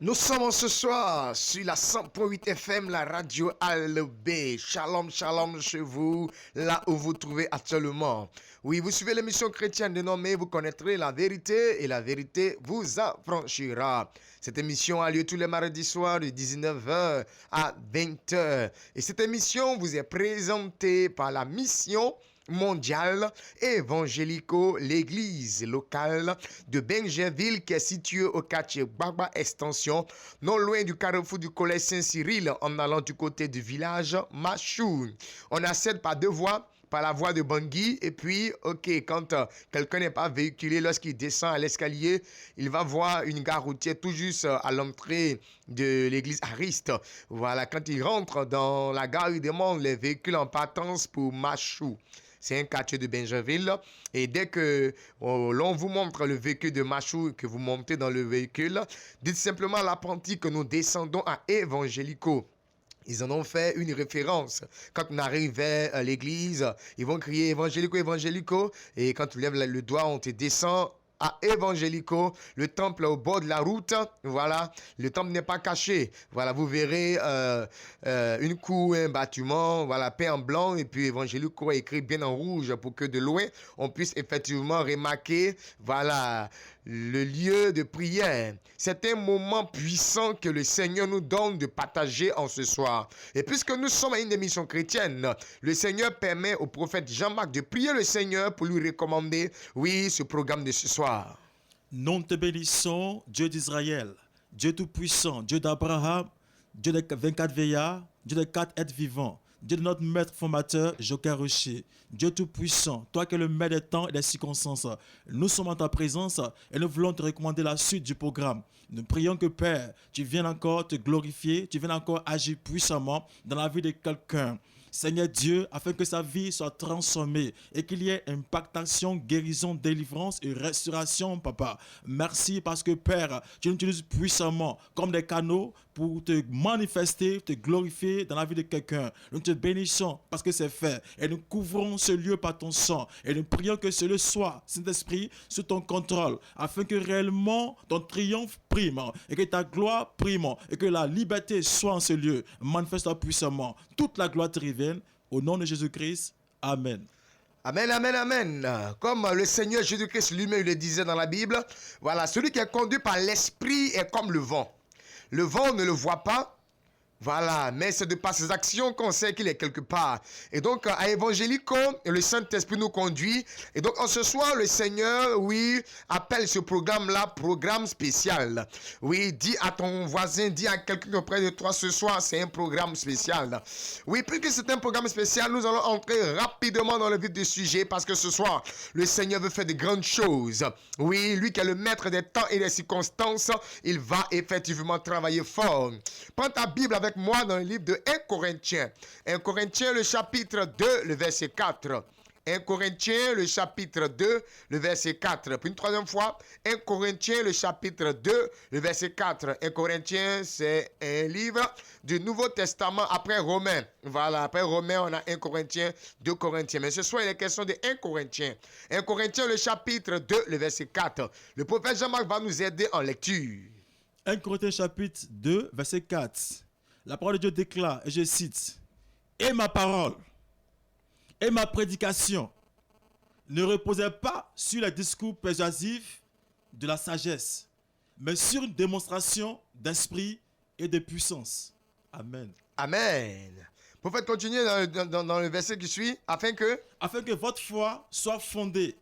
Nous sommes ce soir sur la 100.8 FM, la radio Al-B. Shalom, shalom chez vous, là où vous trouvez actuellement. Oui, vous suivez l'émission chrétienne dénommée Vous connaîtrez la vérité et la vérité vous affranchira. Cette émission a lieu tous les mardis soirs de 19h à 20h. Et cette émission vous est présentée par la mission mondial évangélico, l'église locale de Benjerville qui est située au quartier Baba Extension, non loin du carrefour du collège Saint-Cyril en allant du côté du village Machou. On accède par deux voies, par la voie de Bangui et puis, quand quelqu'un n'est pas véhiculé, lorsqu'il descend à l'escalier, il va voir une gare routière tout juste à l'entrée de l'église Ariste. Voilà, quand il rentre dans la gare, il demande les véhicules en partance pour Machou. C'est un quartier de Benjerville. Et dès que l'on vous montre le véhicule de Machou et que vous montez dans le véhicule, dites simplement à l'apprenti que nous descendons à Évangélico. Ils en ont fait une référence. Quand on arrive vers l'église, ils vont crier Évangélico, Évangélico. Et quand tu lèves le doigt, on te descend à Évangélico, le temple au bord de la route. Voilà, le temple n'est pas caché. Voilà, vous verrez une cour, un bâtiment, voilà, peint en blanc et puis Évangélico est écrit bien en rouge pour que de loin on puisse effectivement remarquer, voilà, le lieu de prière. C'est un moment puissant que le Seigneur nous donne de partager en ce soir. Et puisque nous sommes à une émission chrétienne, le Seigneur permet au prophète Jean-Marc de prier le Seigneur pour lui recommander, oui, ce programme de ce soir. Nous te bénissons, Dieu d'Israël, Dieu tout-puissant, Dieu d'Abraham, Dieu des 24 veillards, Dieu des 4 êtres vivants, Dieu de notre maître formateur, Joker Rocher, Dieu tout-puissant, toi qui es le maître des temps et des circonstances. Nous sommes en ta présence et nous voulons te recommander la suite du programme. Nous prions que Père, tu viennes encore te glorifier, tu viennes encore agir puissamment dans la vie de quelqu'un. Seigneur Dieu, afin que sa vie soit transformée et qu'il y ait impactation, guérison, délivrance et restauration, Papa. Merci parce que Père, tu nous utilises puissamment comme des canaux pour te manifester, te glorifier dans la vie de quelqu'un. Nous te bénissons parce que c'est fait et nous couvrons ce lieu par ton sang et nous prions que ce lieu soit, Saint-Esprit, sous ton contrôle afin que réellement ton triomphe prime et que ta gloire prime et que la liberté soit en ce lieu. Manifeste-toi puissamment. Toute la gloire te revienne. Au nom de Jésus-Christ. Amen. Amen, amen, amen. Comme le Seigneur Jésus-Christ lui-même le disait dans la Bible, voilà, celui qui est conduit par l'Esprit est comme le vent. Le vent, on ne le voit pas. Voilà, mais c'est de par ses actions qu'on sait qu'il est quelque part. Et donc, à Évangélico, le Saint-Esprit nous conduit. Et donc, en ce soir, le Seigneur, oui, appelle ce programme-là, programme spécial. Oui, dis à ton voisin, dis à quelqu'un auprès de toi ce soir, c'est un programme spécial. Oui, puisque c'est un programme spécial, nous allons entrer rapidement dans le vif du sujet parce que ce soir, le Seigneur veut faire de grandes choses. Oui, lui qui est le maître des temps et des circonstances, il va effectivement travailler fort. Prends ta Bible avec moi dans le livre de 1 Corinthiens. 1 Corinthiens, le chapitre 2, le verset 4. 1 Corinthiens, le chapitre 2, le verset 4. Puis une troisième fois, 1 Corinthiens, le chapitre 2, le verset 4. 1 Corinthiens, c'est un livre du Nouveau Testament après Romains. Voilà, après Romains, on a 1 Corinthiens, 2 Corinthiens. Mais ce soir, il est question de 1 Corinthiens. 1 Corinthiens, le chapitre 2, le verset 4. Le prophète Jean-Marc va nous aider en lecture. 1 Corinthiens, chapitre 2, verset 4. La parole de Dieu déclare, et je cite, « Et ma parole et ma prédication ne reposaient pas sur les discours persuasifs de la sagesse, mais sur une démonstration d'esprit et de puissance. » Amen. Amen. Prophète, continuez dans le verset qui suit, afin que votre foi soit fondée,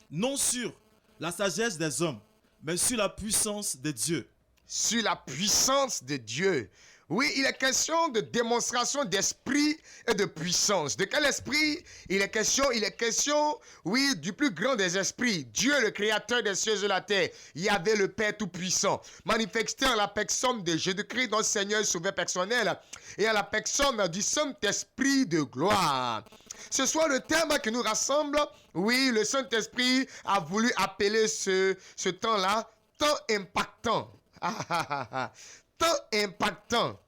non sur la sagesse des hommes, mais sur la puissance de Dieu. Sur la puissance de Dieu. Oui, il est question de démonstration d'esprit et de puissance. De quel esprit il est question? Il est question, oui, du plus grand des esprits. Dieu, le créateur des cieux et de la terre. Il y avait le Père Tout-Puissant, manifesté en la personne de Jésus-Christ, notre Seigneur et Sauveur personnel, et en la personne du Saint-Esprit de gloire. Ce soir, le thème qui nous rassemble, oui, le Saint-Esprit a voulu appeler ce temps-là, temps impactant. Temps impactant.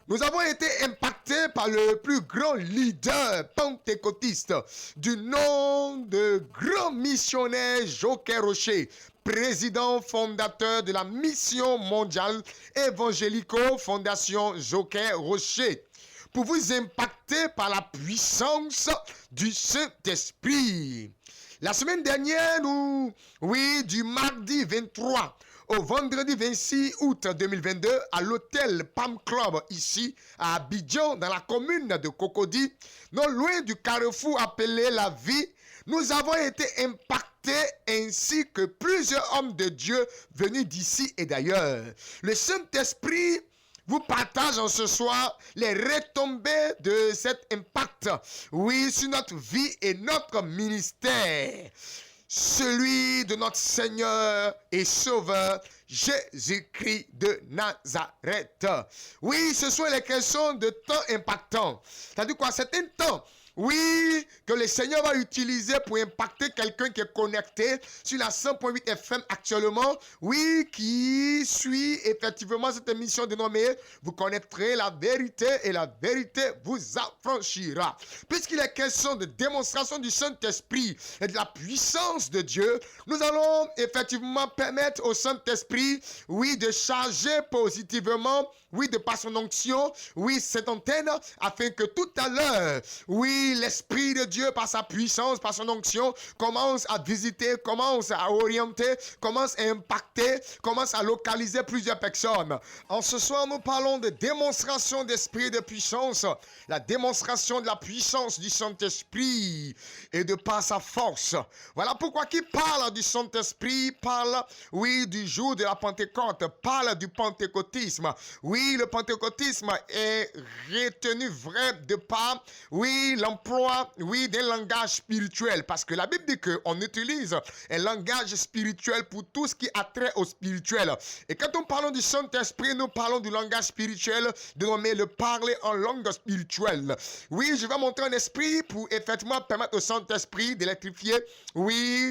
Nous avons été impactés par le plus grand leader pentecôtiste du nom de grand missionnaire Joker Rocher. président fondateur de la mission mondiale évangélico-fondation Joker Rocher, pour vous impacter par la puissance du Saint-Esprit. La semaine dernière, du mardi 23 au vendredi 26 août 2022, à l'hôtel Palm Club, ici à Abidjan, dans la commune de Cocody, non loin du carrefour appelé La Vie, nous avons été impactés ainsi que plusieurs hommes de Dieu venus d'ici et d'ailleurs. Le Saint-Esprit vous partage en ce soir les retombées de cet impact, sur notre vie et notre ministère. Celui de notre Seigneur et Sauveur, Jésus-Christ de Nazareth. Oui, ce sont les questions de temps impactants. C'est-à-dire quoi? C'est un temps, que le Seigneur va utiliser pour impacter quelqu'un qui est connecté sur la 100.8 FM actuellement, qui suit effectivement cette émission dénommée « Vous connaîtrez la vérité et la vérité vous affranchira ». Puisqu'il est question de démonstration du Saint-Esprit et de la puissance de Dieu, nous allons effectivement permettre au Saint-Esprit, de charger positivement, de par son onction, cette antenne, afin que tout à l'heure, l'Esprit de Dieu, par sa puissance, par son onction, commence à visiter, commence à orienter, commence à impacter, commence à localiser plusieurs personnes. En ce soir, nous parlons de démonstration d'esprit de puissance, la démonstration de la puissance du Saint-Esprit et de par sa force. Voilà pourquoi qui parle du Saint-Esprit parle, du jour de la Pentecôte, parle du pentecôtisme. Le pentecôtisme est retenu vrai de par, l'emploi, d'un langage spirituel. Parce que la Bible dit qu'on utilise un langage spirituel pour tout ce qui a trait au spirituel. Et quand on parle du Saint-Esprit, nous parlons du langage spirituel, dénommé le parler en langue spirituelle. Je vais montrer un esprit pour effectivement permettre au Saint-Esprit d'électrifier,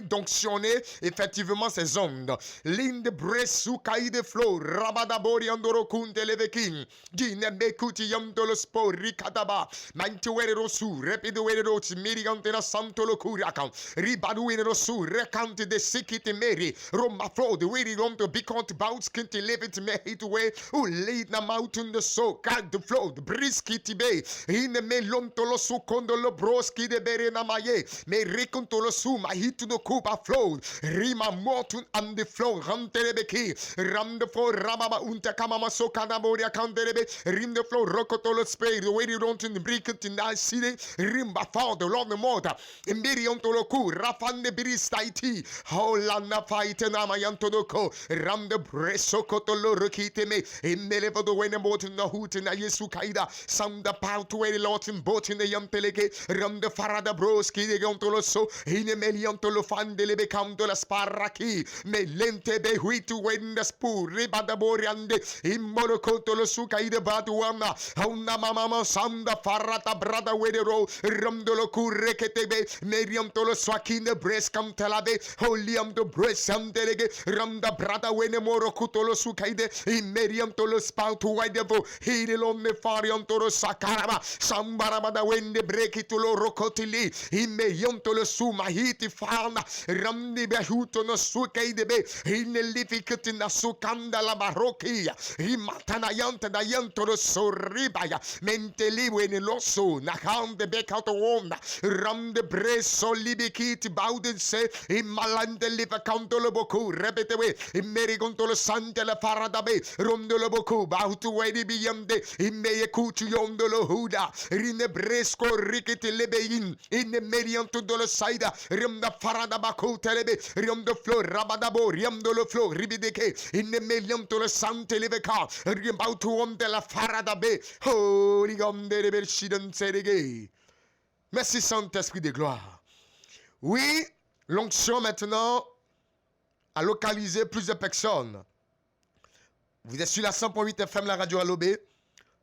d'onctionner effectivement ces ondes. Linde bresu kaide flow, rabadabori andoro kunte levekin, dine bekuti yandolo spori kadaba, manti wererosu, repido wererosi, miriantena santolo kuriakan, ribadu wererosu, rekanti de sikiti meri, roma flow, the way on to be count bouts, kinti levit me hit away, who lead na mountain the so, guide the flow, the briskiti bay, in the melontolo su condolo broski de bere na maye, me recontolo su, my hit to the kuba flow, rima mortun and the flow, rantelebeki, ram the flow, rababa unta kamama so kanaboria kanderebe, rim the flow, rokotolo spray, the way you don't in the bricket in that city, rimba for the Lord the Mota, Imbiriontoloku, Rafan de Biristaiti, Holanda fight and Amayantodoko, ram the bresokotolo rokite me, Immelevo the winner boat in the hoot in the Yesukaida, some the pow to a lot in boat in the Yampeleke, ram the Farada broski, the Gontoloso, in a Meliantolo fan de Lebecanto la Sparraki, me lente be huit to win the spur, Ribada Boriande, Immolocotolo Sukaida Batuana, Hauna Mama Sanda Farata Brada Wedero, Ramdolo Kureketebe, Meriantolo Swakin the breast come telabe, Holiam the breast Sandelege, Ramda Brada Wenemoro Kutolo Sukaide, Immeriantolo Spout Widevo, Hidilon the Fariantolo Sakaraba, Sambarabada when the break it to Rocotili, Immeriantolo Suma Hiti Fana, Ramdi Behuto no Sukaidebe, in the Lificut in the Sukanda la Barroquia, Imatana Yanta da Yantolo Soribaya, Menteli when Loso, Nakam the Beck out of Wanda, Ram the Breso Libikit Bowden say, Imalande Liva Cantolo Boku, Rebetewe, Imerigontolo Santa la Faradabe, Rondolo Boku, Bautu Wedi Biamde, Imeyekutu Yondolo Huda, Rine Bresco Rikiti Lebein, in the Medianto Dolo Saida, Rim the Faradabaku Telebe, Rim the floor, Rabadabo, Riamdolo floor, Ribideke, in the Medianto Santa Leveca, Rimbautu on de la Faradabe, Holy Gom de Berchidan Serege. Merci Saint-Esprit de gloire. L'onction maintenant a localisé plusieurs personnes. Vous êtes sur la 100.8 FM, la radio Alobé.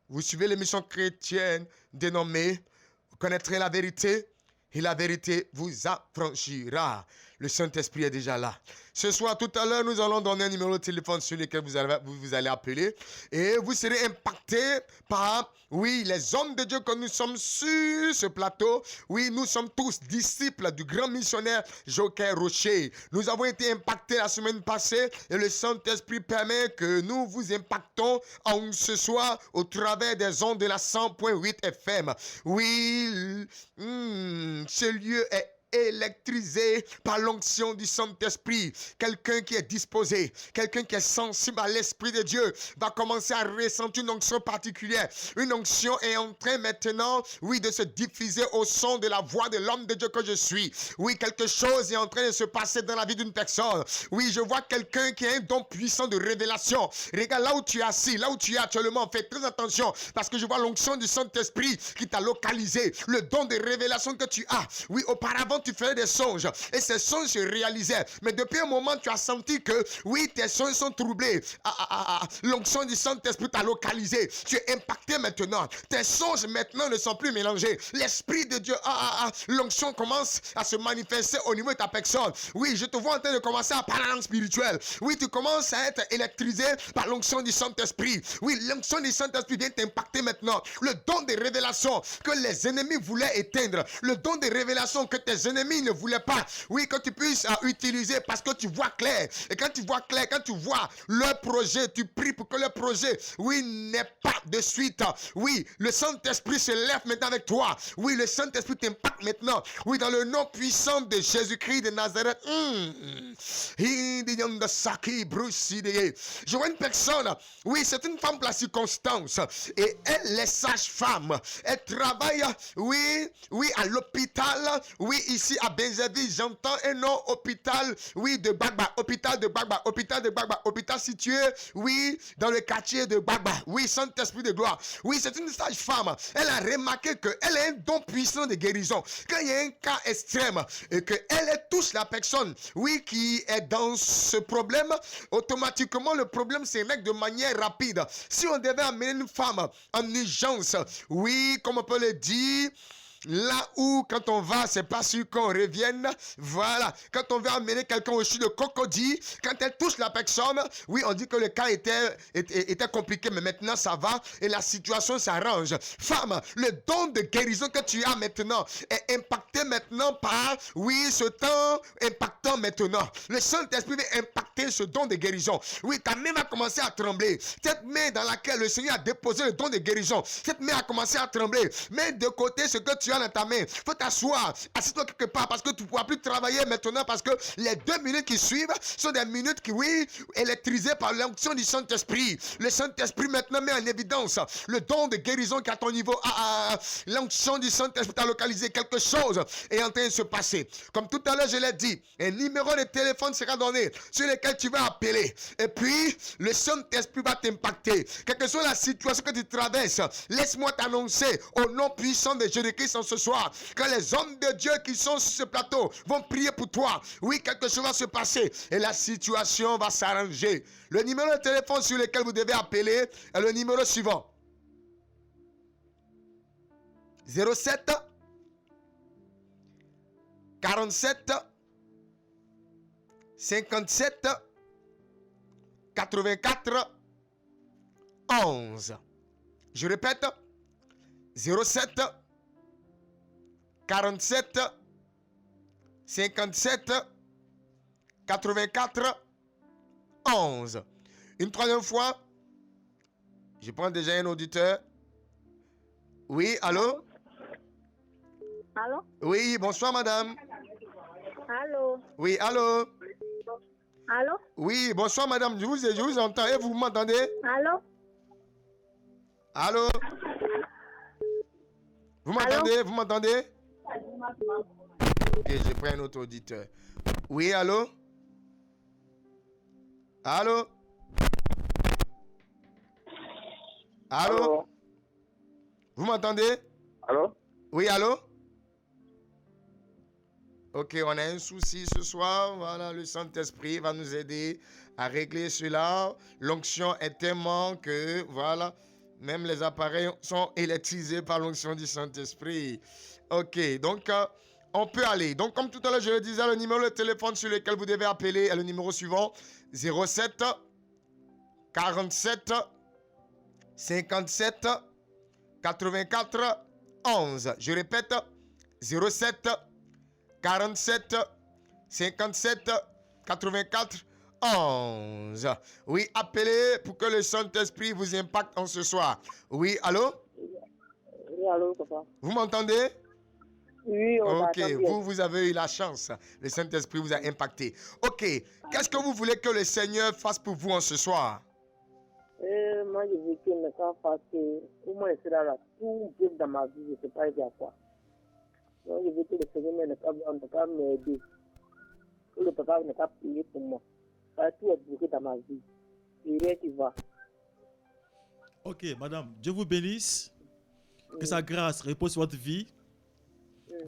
Vous suivez l'émission chrétienne dénommée « Vous connaîtrez la vérité et la vérité vous affranchira ». Le Saint-Esprit est déjà là. Ce soir, tout à l'heure, nous allons donner un numéro de téléphone sur lequel vous allez appeler. Et vous serez impacté par, oui, les hommes de Dieu que nous sommes sur ce plateau. Oui, nous sommes tous disciples du grand missionnaire Joker Rocher. Nous avons été impactés la semaine passée et le Saint-Esprit permet que nous vous impactons en ce soir au travers des ondes de la 100.8 FM. Oui, ce lieu est électrisé par l'onction du Saint-Esprit. Quelqu'un qui est disposé, quelqu'un qui est sensible à l'Esprit de Dieu va commencer à ressentir une onction particulière. Une onction est en train maintenant, oui, de se diffuser au son de la voix de l'homme de Dieu que je suis. Oui, quelque chose est en train de se passer dans la vie d'une personne. Oui, je vois quelqu'un qui a un don puissant de révélation. Regarde là où tu es assis, là où tu es actuellement, fais très attention parce que je vois l'onction du Saint-Esprit qui t'a localisé. Le don de révélation que tu as. Oui, auparavant, tu faisais des songes et ces songes se réalisaient. Mais depuis un moment, tu as senti que, oui, tes songes sont troublés. L'onction du Saint-Esprit t'a localisé. Tu es impacté maintenant. Tes songes maintenant ne sont plus mélangés. L'Esprit de Dieu, l'onction commence à se manifester au niveau de ta personne. Oui, je te vois en train de commencer à parler en spirituel. Oui, tu commences à être électrisé par l'onction du Saint-Esprit. Oui, l'onction du Saint-Esprit vient t'impacter maintenant. Le don de révélation que les ennemis voulaient éteindre. Le don de révélation que tes ennemis ne voulaient pas, oui, que tu puisses utiliser parce que tu vois clair. Et quand tu vois clair, quand tu vois leur projet, tu pries pour que le projet, oui, n'ait pas de suite. Oui, le Saint-Esprit se lève maintenant avec toi. Oui, le Saint-Esprit t'impacte maintenant. Oui, dans le nom puissant de Jésus-Christ de Nazareth. Je vois une personne, oui, c'est une femme pour la circonstance. Et elle est sage-femme. Elle travaille, oui, à l'hôpital, oui, ici à Benzavi, j'entends un nom hôpital, oui, de Bagba, hôpital de Bagba, hôpital situé, oui, dans le quartier de Bagba, oui, Saint-Esprit de gloire, oui, c'est une sage-femme, elle a remarqué qu'elle a un don puissant de guérison, quand il y a un cas extrême, et qu'elle touche la personne, oui, qui est dans ce problème, automatiquement, le problème se règle de manière rapide. Si on devait amener une femme en urgence, oui, comme on peut le dire, là où, quand on va, c'est pas sûr qu'on revienne. Voilà. Quand on veut amener quelqu'un au CHU de Cocody, quand elle touche la personne, oui, on dit que le cas était compliqué, mais maintenant ça va et la situation s'arrange. Femme, le don de guérison que tu as maintenant est impacté maintenant par, oui, ce temps impactant maintenant. Le Saint-Esprit va impacter ce don de guérison. Oui, ta main va commencer à trembler. Cette main dans laquelle le Seigneur a déposé le don de guérison, cette main a commencé à trembler. Mets de côté ce que tu as dans ta main. Faut t'asseoir. Assis-toi quelque part parce que tu ne pourras plus travailler maintenant parce que les 2 minutes qui suivent sont des minutes qui, oui, électrisées par l'onction du Saint-Esprit. Le Saint-Esprit maintenant met en évidence le don de guérison qui est à ton niveau. L'onction du Saint-Esprit t'a localisé. Quelque chose est en train de se passer. Comme tout à l'heure, je l'ai dit, un numéro de téléphone sera donné sur lequel tu vas appeler. Et puis, le Saint-Esprit va t'impacter. Quelle que soit la situation que tu traverses, laisse-moi t'annoncer au nom puissant de Jésus-Christ ce soir, que les hommes de Dieu qui sont sur ce plateau vont prier pour toi. Oui, quelque chose va se passer et la situation va s'arranger. Le numéro de téléphone sur lequel vous devez appeler est le numéro suivant. 07 47 57 84 11. Je répète, 07 47 57 84 11. Une troisième fois, je prends déjà un auditeur. Oui, allô? Allô? Oui, bonsoir madame. Allô? Oui, allô? Allô? Oui, bonsoir madame, je vous entends et vous m'entendez? Allô? Allô? Vous m'entendez? Vous m'entendez? Ok, je prends un autre auditeur. Oui, allô? Allô? Allô? Allô? Vous m'entendez? Allô? Oui, allô? Ok, on a un souci ce soir. Voilà, le Saint-Esprit va nous aider à régler cela. L'onction est tellement que, voilà, même les appareils sont électrisés par l'onction du Saint-Esprit. Ok, donc, On peut aller. Donc, comme tout à l'heure, je le disais, le numéro de téléphone sur lequel vous devez appeler est le numéro suivant. 07 47 57 84 11. Je répète, 07 47 57 84 11. Oui, appelez pour que le Saint-Esprit vous impacte en ce soir. Oui, allô? Oui, allô, papa. Vous m'entendez? Oui, on va Ok, vous avez eu la chance. Le Saint-Esprit vous a impacté. Ok, qu'est-ce que vous voulez que le Seigneur fasse pour vous en ce soir? Moi, je veux que le temps fasse au moins là, tout bien dans ma vie, je ne sais pas à quoi. Donc, je veux que le Seigneur ne pas m'aider. Que le papa ne pas prier pour moi. Tout est bloqué dans ma vie. Et rien qui va. Ok, madame, Dieu vous bénisse. Que sa grâce repose sur votre vie.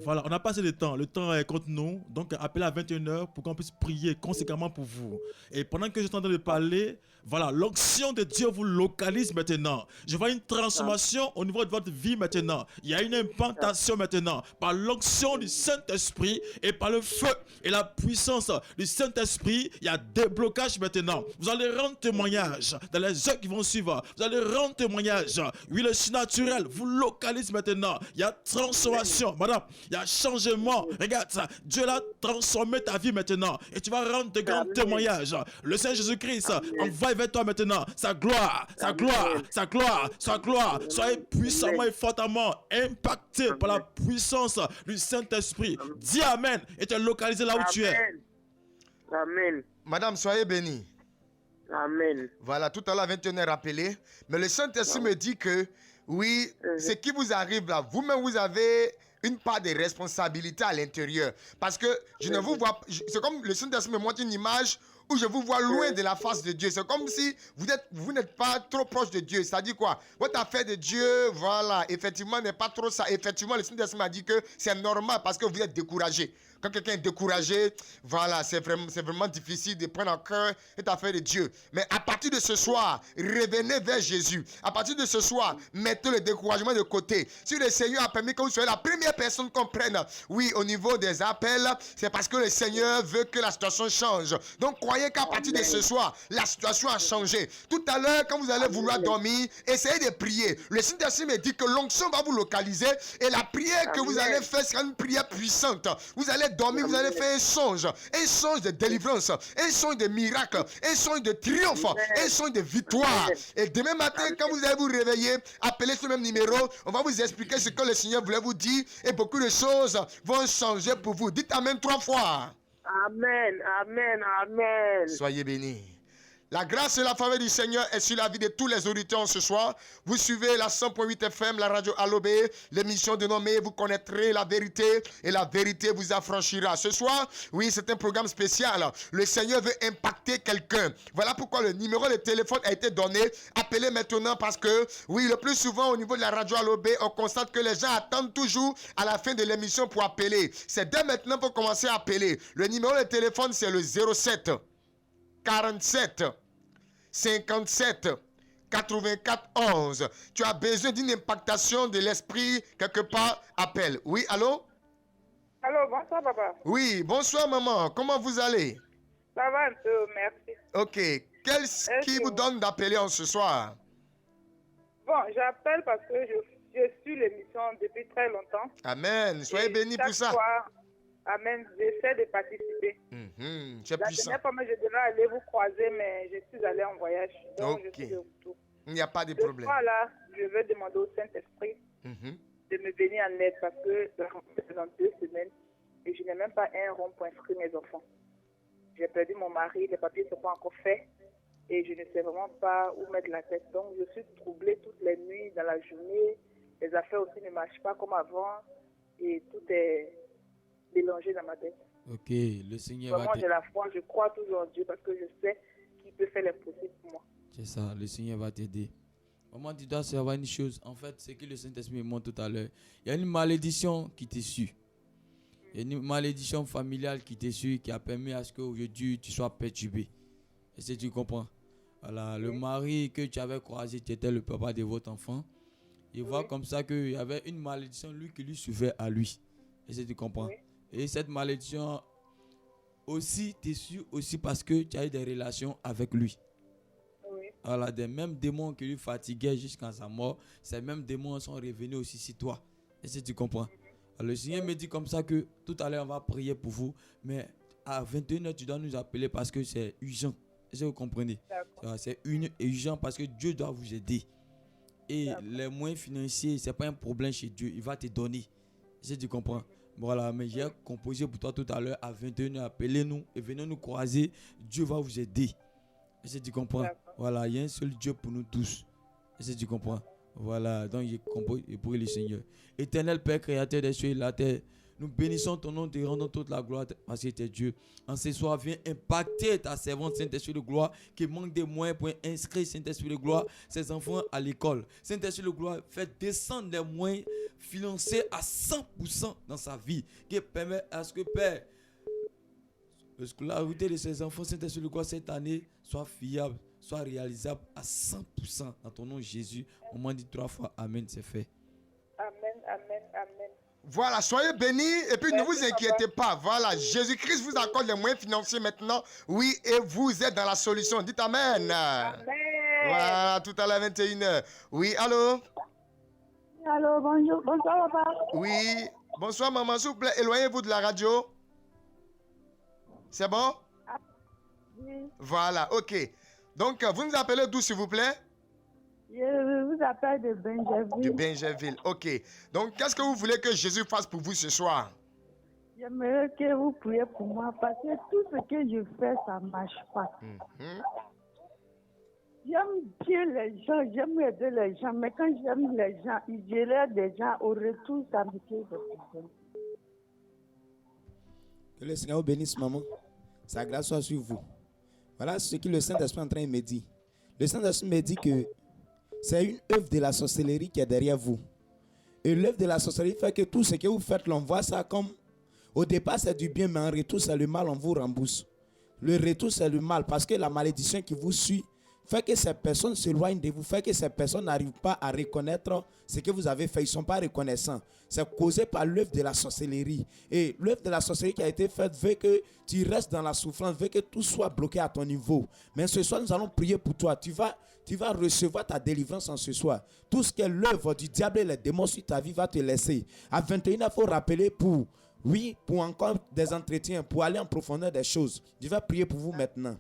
Voilà, on a passé le temps est contre nous, donc appelez à 21h pour qu'on puisse prier conséquemment pour vous. Et pendant que je suis en train de parler, voilà, l'onction de Dieu vous localise maintenant. Je vois une transformation au niveau de votre vie maintenant. Il y a une implantation maintenant par l'onction du Saint-Esprit et par le feu et la puissance du Saint-Esprit. Il y a déblocage maintenant. Vous allez rendre témoignage dans les heures qui vont suivre. Vous allez rendre témoignage. Oui, le surnaturel vous localise maintenant. Il y a transformation, madame. Il y a changement. Regarde ça. Dieu l'a transformé ta vie maintenant. Et tu vas rendre de grands témoignages. Le Seigneur Jésus-Christ envoie vers toi maintenant sa gloire, sa gloire, sa gloire, sa gloire. Soyez puissamment et fortement impactés par la puissance du Saint-Esprit. Dis Amen et te localiser là où tu es. Amen. Madame, soyez bénie. Amen. Voilà, tout à l'heure, 21h rappelé. Mais le Saint-Esprit me dit que, oui, ce qui vous arrive là, vous-même, vous avez une part de responsabilité à l'intérieur. Parce que je ne vous vois pas. C'est comme le Saint-Esprit me montre une image où je vous vois loin de la face de Dieu. C'est comme si vous n'êtes pas trop proche de Dieu. C'est-à-dire quoi? Votre affaire de Dieu, voilà, effectivement, n'est pas trop ça. Effectivement, le Saint-Esprit m'a dit que c'est normal parce que vous êtes découragé. Quand quelqu'un est découragé, voilà, c'est vraiment difficile de prendre en cœur cette affaire de Dieu. Mais à partir de ce soir, revenez vers Jésus. À partir de ce soir, mettez le découragement de côté. Si le Seigneur a permis que vous soyez la première personne qu'on prenne, oui, au niveau des appels, c'est parce que le Seigneur veut que la situation change. Donc, croyez qu'à partir de ce soir, la situation a changé. Tout à l'heure, quand vous allez vouloir dormir, essayez de prier. Le Saint-Esprit me dit que l'onction va vous localiser et la prière que vous allez faire sera une prière puissante. Vous allez dormir, vous allez faire un songe de délivrance, un songe de miracle, un songe de triomphe, un songe de victoire. Et demain matin, quand vous allez vous réveiller, appelez ce même numéro, on va vous expliquer ce que le Seigneur voulait vous dire et beaucoup de choses vont changer pour vous. Dites Amen 3 fois. Amen, amen, amen. Soyez bénis. La grâce et la faveur du Seigneur est sur la vie de tous les auditeurs ce soir. Vous suivez la 100.8 FM, la radio Alobé, l'émission dénommée Vous connaîtrez la vérité et la vérité vous affranchira. Ce soir, oui, c'est un programme spécial. Le Seigneur veut impacter quelqu'un. Voilà pourquoi le numéro de téléphone a été donné. Appelez maintenant parce que, oui, le plus souvent au niveau de la radio Alobé, on constate que les gens attendent toujours à la fin de l'émission pour appeler. C'est dès maintenant pour commencer à appeler. Le numéro de téléphone, c'est le 07 47 57 84 11. Tu as besoin d'une impactation de l'esprit quelque part, appelle. Oui, allô? Allô, bonsoir papa. Oui, bonsoir maman. Comment vous allez? Ça va un peu, merci. Ok. Qu'est-ce qui vous donne d'appeler en ce soir? Bon, j'appelle parce que je suis l'émission depuis très longtemps. Amen. Soyez bénis pour ça. Fois, amen. J'essaie de participer. C'est La puissant. dernière fois, je devais aller vous croiser, mais je suis allée en voyage. Donc, Ok. je suis de retour. Il n'y a pas de Ce problème. soir-là, je vais demander au Saint-Esprit de me venir en aide parce que dans 2 semaines, et je n'ai même pas un rond pour inscrire mes enfants. J'ai perdu mon mari, les papiers ne sont pas encore faits et je ne sais vraiment pas où mettre la tête. Donc, je suis troublée toutes les nuits, dans la journée. Les affaires aussi ne marchent pas comme avant et tout est mélangé dans ma tête. Ok, le Seigneur Vraiment, va j'ai la foi, je crois toujours en Dieu parce que je sais qu'il peut faire l'impossible pour moi. C'est ça, le Seigneur va t'aider. Maman, tu dois savoir une chose. En fait, c'est que le Saint-Esprit me montre tout à l'heure. Il y a une malédiction qui t'est suit. Il y a une malédiction familiale qui t'est suit, qui a permis à ce qu'aujourd'hui tu sois perturbé. Est-ce que tu comprends? Voilà, le mari que tu avais croisé, tu étais le papa de votre enfant. Il voit comme ça qu'il y avait une malédiction, lui, qui lui suivait à lui. Est-ce que tu comprends? Et cette malédiction aussi, tu es sûr aussi parce que tu as eu des relations avec lui. Oui. Voilà, des mêmes démons qui lui fatiguaient jusqu'à sa mort, ces mêmes démons sont revenus aussi sur toi. Est-ce que tu comprends? Alors, le Seigneur me dit comme ça que tout à l'heure on va prier pour vous, mais à 21h tu dois nous appeler parce que c'est urgent. Est-ce que vous comprenez? C'est urgent parce que Dieu doit vous aider. Et les moyens financiers, ce n'est pas un problème chez Dieu, il va te donner. Est-ce que tu comprends? Voilà, mais j'ai composé pour toi tout à l'heure à 21h, appelez-nous et venez nous croiser. Dieu va vous aider. Est-ce que tu comprends? Voilà, il y a un seul Dieu pour nous tous. Est-ce que tu comprends? Voilà, donc je compose pour le Seigneur. Éternel Père, créateur des cieux et de la terre, nous bénissons ton nom, te rendons toute la gloire parce que tu es Dieu. En ce soir, viens impacter ta servante Saint-Esprit de gloire qui manque des moyens pour inscrire Saint-Esprit de gloire, ses enfants à l'école. Saint-Esprit de gloire, fait descendre des moyens financiers à 100% dans sa vie, qui permet à ce que Père, la scolarité de ses enfants Saint-Esprit de gloire cette année soit fiable, soit réalisable à 100%. Dans ton nom Jésus, on m'a dit 3 fois Amen, c'est fait. Amen, amen, amen. Voilà, soyez bénis et puis ne vous inquiétez pas. Voilà, Jésus-Christ vous accorde les moyens financiers maintenant. Oui, et vous êtes dans la solution. Dites Amen. Amen. Voilà, tout à l'heure 21h. Oui, allô? Allô, bonjour, bonsoir papa. Oui, bonsoir maman, s'il vous plaît, éloignez-vous de la radio. C'est bon? Oui, Voilà, ok. Donc, vous nous appelez d'où, s'il vous plaît? je vous appelle de De Benjerville. Benjerville, ok. Donc, qu'est-ce que vous voulez que Jésus fasse pour vous ce soir? J'aimerais que vous priez pour moi parce que tout ce que je fais, ça ne marche pas. Mhm. J'aime bien les gens, j'aime aider les gens, mais quand j'aime les gens, je l'aide des gens, au retour, ça me crée des problèmes. Que le Seigneur vous bénisse, maman. Sa grâce soit sur vous. Voilà ce que le Saint-Esprit est en train de me dire. Le Saint-Esprit me dit que c'est une œuvre de la sorcellerie qui est derrière vous. Et l'œuvre de la sorcellerie fait que tout ce que vous faites, l'on voit ça comme... Au départ, c'est du bien, mais en retour, c'est le mal, on vous rembourse. Le retour, c'est le mal, parce que la malédiction qui vous suit fait que ces personnes s'éloignent de vous, fait que ces personnes n'arrivent pas à reconnaître ce que vous avez fait. Ils ne sont pas reconnaissants. C'est causé par l'œuvre de la sorcellerie. Et l'œuvre de la sorcellerie qui a été faite veut que tu restes dans la souffrance, veut que tout soit bloqué à ton niveau. Mais ce soir, nous allons prier pour toi. Tu vas recevoir ta délivrance en ce soir. Tout ce qui est l'œuvre du diable et les démons sur ta vie va te laisser. À 21h, il faut rappeler pour encore des entretiens, pour aller en profondeur des choses. Je vais prier pour vous maintenant.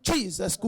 Jesus,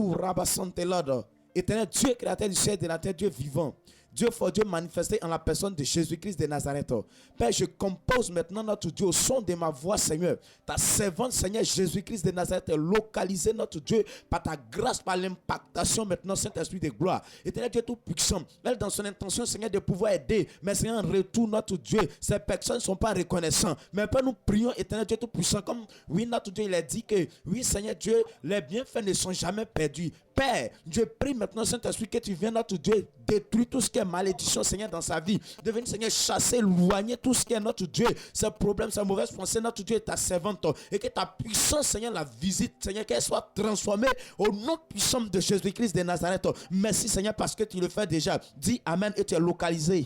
Éternel Dieu, créateur du ciel et de la terre, Dieu vivant. Dieu fort, Dieu manifesté en la personne de Jésus-Christ de Nazareth. Père, je compose maintenant notre Dieu au son de ma voix, Seigneur. Ta servante, Seigneur Jésus-Christ de Nazareth, est localisée, notre Dieu, par ta grâce, par l'impactation maintenant, Saint-Esprit de gloire. Éternel Dieu tout-puissant, elle dans son intention, Seigneur, de pouvoir aider. Mais Seigneur, en retour, notre Dieu, ces personnes ne sont pas reconnaissantes. Mais Père, nous prions, Éternel Dieu tout-puissant, comme oui, notre Dieu, il a dit que, oui, Seigneur Dieu, les bienfaits ne sont jamais perdus. Père, je prie maintenant, Saint-Esprit, que tu viennes, notre Dieu, détruire tout ce qui est malédiction, Seigneur, dans sa vie. Devenir, Seigneur, chasser, éloigner tout ce qui est notre Dieu, ces problèmes, ces mauvaises pensées, notre Dieu est ta servante. Et que ta puissance, Seigneur, la visite, Seigneur, qu'elle soit transformée au nom puissant de Jésus-Christ de Nazareth. Merci, Seigneur, parce que tu le fais déjà. Dis Amen et tu es localisé.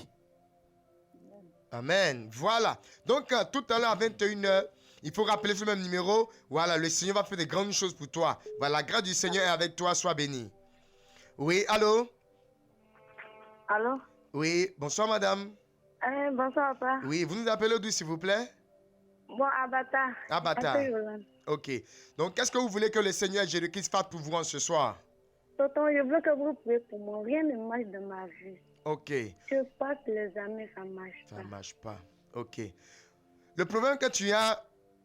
Amen. Voilà. Donc, tout à l'heure à 21h, il faut rappeler ce même numéro. Voilà, le Seigneur va faire de grandes choses pour toi. Voilà, la grâce du Seigneur est avec toi. Sois béni. Oui, allô? Allô? Oui, bonsoir madame. Bonsoir papa. Oui, vous nous appelez d'où s'il vous plaît? Bon, Abata. Abata. Ok. Donc, qu'est-ce que vous voulez que le Seigneur Jésus-Christ fasse pour vous en ce soir? Tonton, je veux que vous priez pour moi. Rien ne marche dans ma vie. Ok. Je passe les années, ça ne marche pas. Ça ne marche pas. Ok. Le problème que tu as,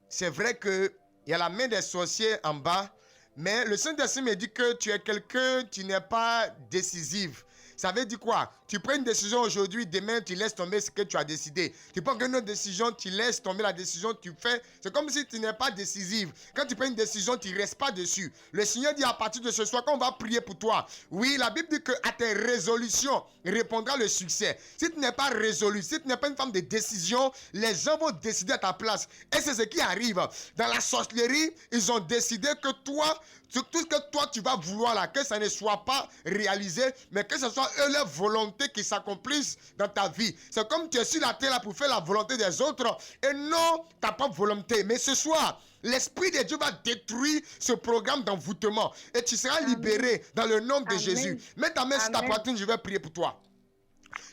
c'est vrai qu'il y a la main des sorciers en bas, mais le Saint-Esprit me dit que tu es quelqu'un qui n'est pas décisif. Ça veut dire quoi? Tu prends une décision aujourd'hui, demain tu laisses tomber ce que tu as décidé. Tu prends une autre décision, tu laisses tomber la décision que tu fais. C'est comme si tu n'es pas décisive. Quand tu prends une décision, tu ne restes pas dessus. Le Seigneur dit à partir de ce soir qu'on va prier pour toi. Oui, la Bible dit qu'à tes résolutions répondra le succès. Si tu n'es pas résolu, si tu n'es pas une femme de décision, les gens vont décider à ta place. Et c'est ce qui arrive. Dans la sorcellerie, ils ont décidé que toi, tout ce que toi tu vas vouloir là, que ça ne soit pas réalisé, mais que ce soit eux leur volonté qui s'accomplisse dans ta vie. C'est comme tu es sur la terre là pour faire la volonté des autres et non ta propre volonté. Mais ce soir, l'Esprit de Dieu va détruire ce programme d'envoûtement et tu seras libéré dans le nom de Jésus. Mets ta main sur ta poitrine, je vais prier pour toi.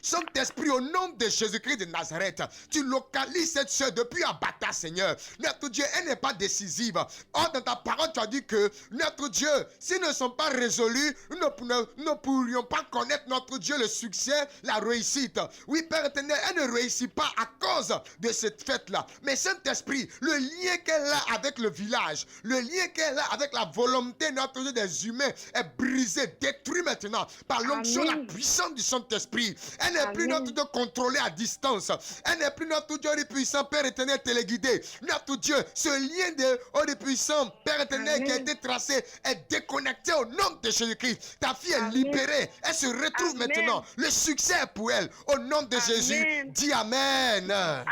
Saint-Esprit, au nom de Jésus-Christ de Nazareth, tu localises cette soeur depuis Abata, Seigneur. Notre Dieu, elle n'est pas décisive. Or, dans ta parole, tu as dit que notre Dieu, s'ils ne sont pas résolus, nous ne pourrions pas connaître notre Dieu, le succès, la réussite. Oui, Père éternel, elle ne réussit pas à cause de cette fête-là. Mais Saint-Esprit, le lien qu'elle a avec le village, le lien qu'elle a avec la volonté, notre Dieu, des humains est brisé, détruit maintenant par l'onction, la puissance du Saint-Esprit. Elle n'est plus notre Dieu contrôlé à distance. Elle n'est plus notre Dieu puissant, Père éternel, téléguidé. Notre Dieu, ce lien de puissant, Père éternel, qui a été tracé, est déconnecté au nom de Jésus-Christ. Ta fille est libérée. Elle se retrouve maintenant. Le succès est pour elle. Au nom de Jésus, dis Amen. Amen.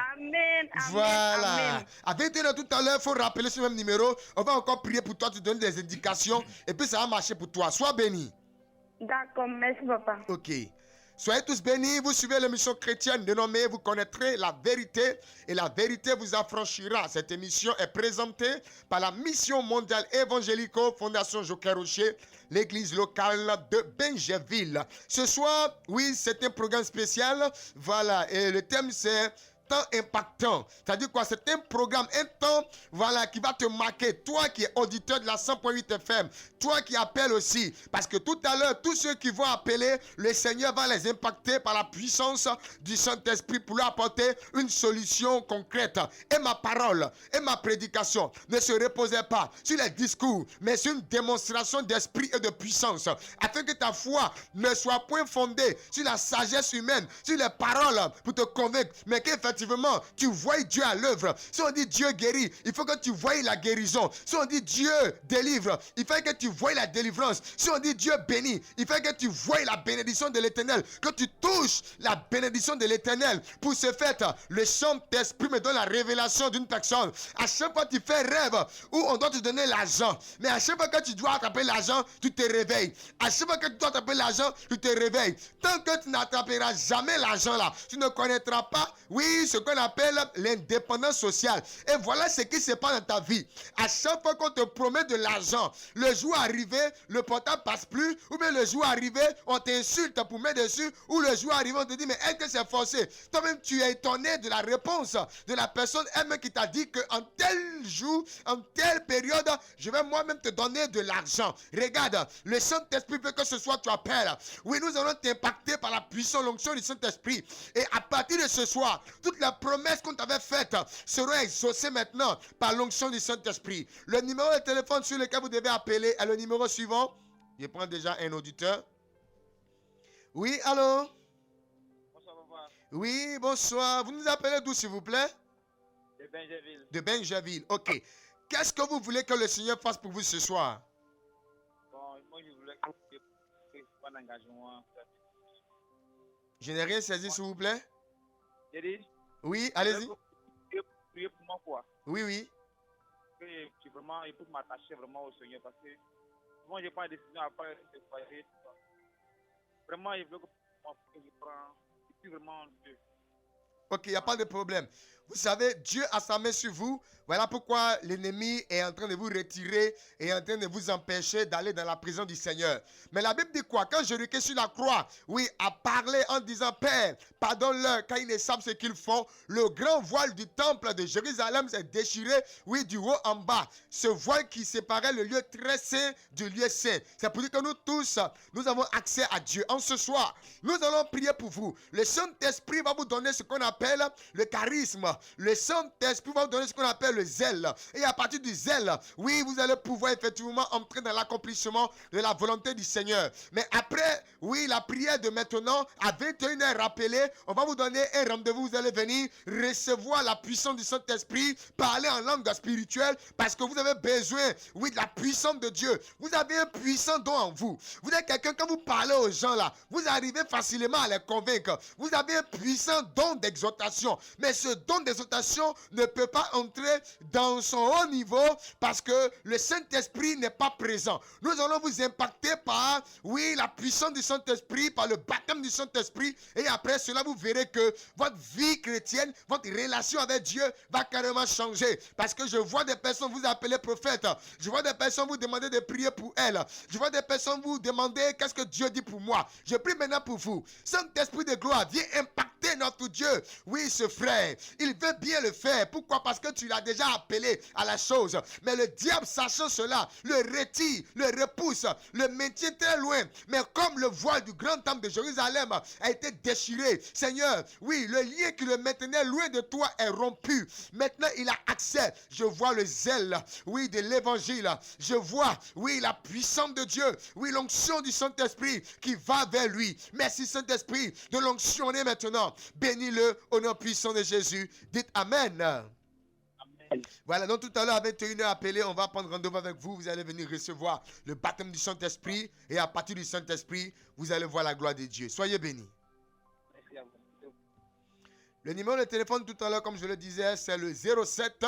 Voilà. Amen. Avec toi tout à l'heure, il faut rappeler ce même numéro. On va encore prier pour toi, te donner des indications. Et puis ça va marcher pour toi. Sois béni. D'accord, merci papa. Ok. Soyez tous bénis, vous suivez l'émission chrétienne dénommée, vous connaîtrez la vérité et la vérité vous affranchira. Cette émission est présentée par la Mission mondiale évangélico Fondation Joker Rocher, l'église locale de Benjeville. Ce soir, oui, c'est un programme spécial. Voilà, et le thème c'est temps impactant. C'est-à-dire quoi? C'est un programme, un temps, voilà, qui va te marquer. Toi qui es auditeur de la 100.8 FM, toi qui appelles aussi. Parce que tout à l'heure, tous ceux qui vont appeler, le Seigneur va les impacter par la puissance du Saint-Esprit pour leur apporter une solution concrète. Et ma parole, et ma prédication ne se reposaient pas sur les discours, mais sur une démonstration d'esprit et de puissance. Afin que ta foi ne soit point fondée sur la sagesse humaine, sur les paroles pour te convaincre, mais qu'effectivement, tu vois Dieu à l'œuvre. Si on dit Dieu guérit, il faut que tu vois la guérison. Si on dit Dieu délivre, il faut que tu vois la délivrance. Si on dit Dieu bénit, il faut que tu vois la bénédiction de l'Éternel, que tu touches la bénédiction de l'Éternel. Pour ce fait, le Saint-Esprit me donne la révélation d'une personne. À chaque fois que tu fais rêve où on doit te donner l'argent, mais à chaque fois que tu dois attraper l'argent, tu te réveilles. À chaque fois que tu dois attraper l'argent, tu te réveilles. Tant que tu n'attraperas jamais l'argent là, tu ne connaîtras pas, oui, ce qu'on appelle l'indépendance sociale. Et voilà ce qui se passe dans ta vie. À chaque fois qu'on te promet de l'argent, le jour arrivé, le portable passe plus, ou bien le jour arrivé, on t'insulte pour mettre dessus, ou le jour arrivé, on te dit, mais est-ce que c'est forcé? Toi-même, tu es étonné de la réponse de la personne elle-même qui t'a dit qu'en tel jour, en telle période, je vais moi-même te donner de l'argent. Regarde, le Saint-Esprit veut que ce soit tu appelles. Oui, nous allons t'impacter par la puissance, l'onction du Saint-Esprit. Et à partir de ce soir, toutes les promesses qu'on t'avait faites seront exaucées maintenant par l'onction du Saint-Esprit. Le numéro de téléphone sur lequel vous devez appeler est le numéro suivant. Je prends déjà un auditeur. Oui, allô? Bonsoir, papa. Oui, bonsoir. Vous nous appelez d'où, s'il vous plaît? De Benjeville. De Benjeville, ok. Qu'est-ce que vous voulez que le Seigneur fasse pour vous ce soir? Bon, moi, je voulais que vous preniez un engagement. Je n'ai rien saisi, s'il vous plaît. J'ai dit? Oui, allez-y. Priez pour moi, quoi. Oui, oui. Que vraiment, il faut m'attacher vraiment au Seigneur parce que moi, je prends une décision après de croiser. Vraiment, il veut que je prends. Je suis vraiment Dieu. Ok, il n'y a pas de problème. Vous savez, Dieu a sa main sur vous. Voilà pourquoi l'ennemi est en train de vous retirer et en train de vous empêcher d'aller dans la prison du Seigneur. Mais la Bible dit quoi? Quand Jésus-Christ sur la croix, oui, a parlé en disant, Père, pardonne-leur car ils ne savent ce qu'ils font. Le grand voile du temple de Jérusalem s'est déchiré, oui, du haut en bas. Ce voile qui séparait le lieu très saint du lieu saint. C'est pour dire que nous tous, nous avons accès à Dieu. En ce soir, nous allons prier pour vous. Le Saint-Esprit va vous donner ce qu'on appelle le charisme. Le Saint-Esprit va vous donner ce qu'on appelle le zèle. Et à partir du zèle, oui, vous allez pouvoir effectivement entrer dans l'accomplissement de la volonté du Seigneur. Mais après, oui, la prière de maintenant, à 21h rappelée, on va vous donner un rendez-vous. Vous allez venir recevoir la puissance du Saint-Esprit, parler en langue spirituelle, parce que vous avez besoin, oui, de la puissance de Dieu. Vous avez un puissant don en vous. Vous êtes quelqu'un, quand vous parlez aux gens là, vous arrivez facilement à les convaincre. Vous avez un puissant don d'exhortation. d'exhortation. Mais ce don d'exhortation ne peut pas entrer dans son haut niveau parce que le Saint-Esprit n'est pas présent. Nous allons vous impacter par, oui, la puissance du Saint-Esprit, par le baptême du Saint-Esprit. Et après cela, vous verrez que votre vie chrétienne, votre relation avec Dieu va carrément changer. Parce que je vois des personnes vous appeler prophète. Je vois des personnes vous demander de prier pour elles. Je vois des personnes vous demander qu'est-ce que Dieu dit pour moi. Je prie maintenant pour vous. Saint-Esprit de gloire, viens impacter notre Dieu. Oui, ce frère, il veut bien le faire. Pourquoi? Parce que tu l'as déjà appelé à la chose. Mais le diable, sachant cela, le retire, le repousse, le maintient très loin. Mais comme le voile du grand temple de Jérusalem a été déchiré, Seigneur, oui, le lien qui le maintenait loin de toi est rompu. Maintenant, il a accès. Je vois le zèle, oui, de l'évangile. Je vois, oui, la puissance de Dieu. Oui, l'onction du Saint-Esprit qui va vers lui. Merci, Saint-Esprit, de l'onctionner maintenant. Bénis-le au nom puissant de Jésus. Dites Amen. Amen. Voilà, donc tout à l'heure à 21h appelé, on va prendre rendez-vous avec vous. Vous allez venir recevoir le baptême du Saint-Esprit. Et à partir du Saint-Esprit, vous allez voir la gloire de Dieu. Soyez bénis. Merci à vous. Le numéro de téléphone tout à l'heure, comme je le disais, c'est le 07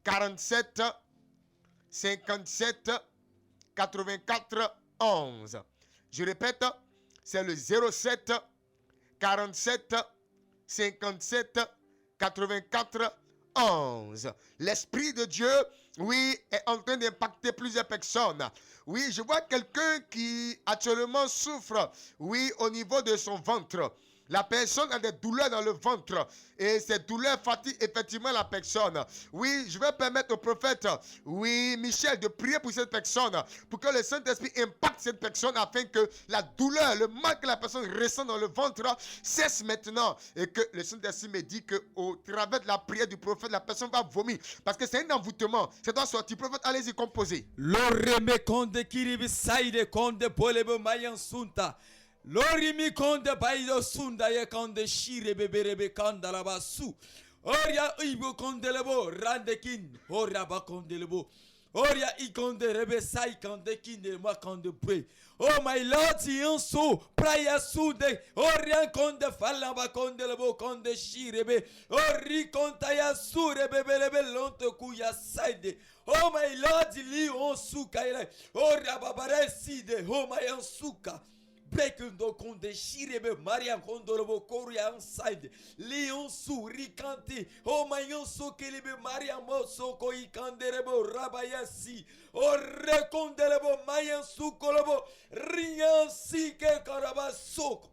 47 57 84 11. Je répète, c'est le 07 47 57 84 11. L'Esprit de Dieu, oui, est en train d'impacter plusieurs personnes. Oui, je vois quelqu'un qui actuellement souffre, oui, au niveau de son ventre. La personne a des douleurs dans le ventre et ces douleurs fatiguent effectivement la personne. Oui, je vais permettre au prophète, oui, Michel, de prier pour cette personne, pour que le Saint-Esprit impacte cette personne afin que la douleur, le mal que la personne ressent dans le ventre cesse maintenant et que le Saint-Esprit me dit qu'au travers de la prière du prophète, la personne va vomir parce que c'est un envoûtement. Ça doit sortir. Prophète, allez-y, composez. Loreme konde kiribi saide konde polebo mayan sunta. Lorimi konde baido sunda ye konde shire beberebe kanda labasu. Oria ibo konde lebo randekin. Oria ba konde lebo. Oria ikonde rebe sai konde kinde ma konde pray. Oh my Lord, so prayer sude. Oria konde falla ba konde lebo konde shirebe. Ori konta ya sure bebelebe lonte kuya side. Oh my Lord, li on suka ile. Oria babare side. Oh my on suka. Brekendo konde shirebe Maria kondorobo koria inside Leon su rikanti o mayon so kelebe Maria moso ko ikanderebo rabayasi o rekondelebo mayan su kolobo rien si que karabasoko.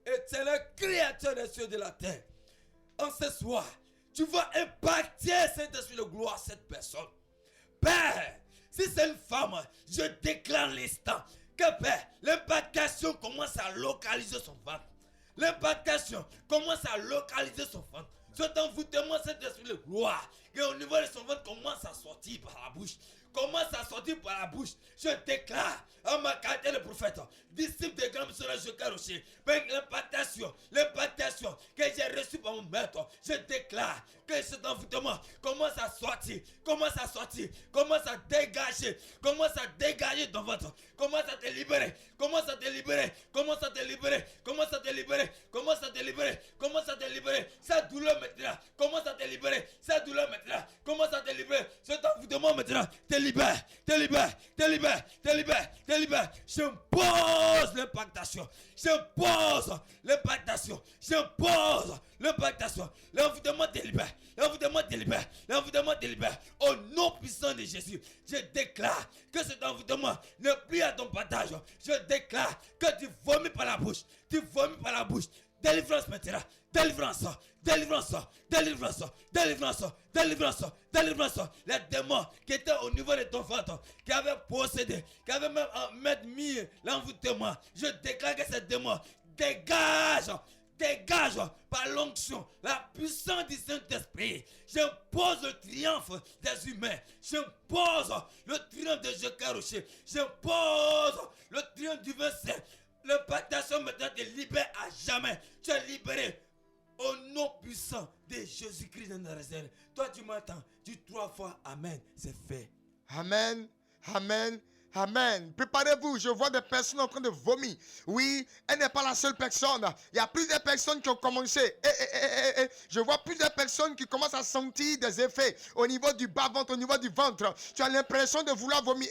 Éternel créateur des cieux de la terre, en ce soir tu vas impacter Saint-Esprit de gloire cette personne. Père, si c'est une femme, je déclare l'instant que Père, l'impactation commence à localiser son ventre. L'impactation commence à localiser son ventre. Cet envoûtement, cet esprit de gloire, et au niveau de son ventre commence à sortir par la bouche. Commence à sortir par la bouche. Je déclare en ma qualité de prophète, disciple de grand missionnaire Joker Rocher, l'impactation que j'ai reçue par mon maître, je déclare que cet envoûtement commence à sortir, commence à dégager ton ventre, commence à te libérer, commence à te libérer. Cette douleur maintenant, commence à te libérer. Cet envoûtement maintenant, te libère. J'impose l'impactation. L'envoûtement te libère. Au nom puissant de Jésus, je déclare que cet envoûtement n'est plus à ton partage. Je déclare que tu vomis par la bouche. Délivrance maintenant. Délivrance. Les démons qui étaient au niveau de ton ventre, qui avaient possédé, qui avaient même mis l'envoûtement. Je déclare que ces démons dégage par l'onction, la puissance du Saint-Esprit. J'impose le triomphe des humains. J'impose le triomphe de Joker Rocher. J'impose le triomphe du Vincent. L'impactation maintenant te libère à jamais. Tu es libéré. Au nom puissant de Jésus-Christ de Nazareth. Toi tu m'entends. Dis 3 fois Amen. C'est fait. Amen. Amen. Préparez-vous. Je vois des personnes en train de vomir. Oui, elle n'est pas la seule personne. Il y a plusieurs personnes qui ont commencé. Je vois plusieurs personnes qui commencent à sentir des effets au niveau du bas-ventre, au niveau du ventre. Tu as l'impression de vouloir vomir.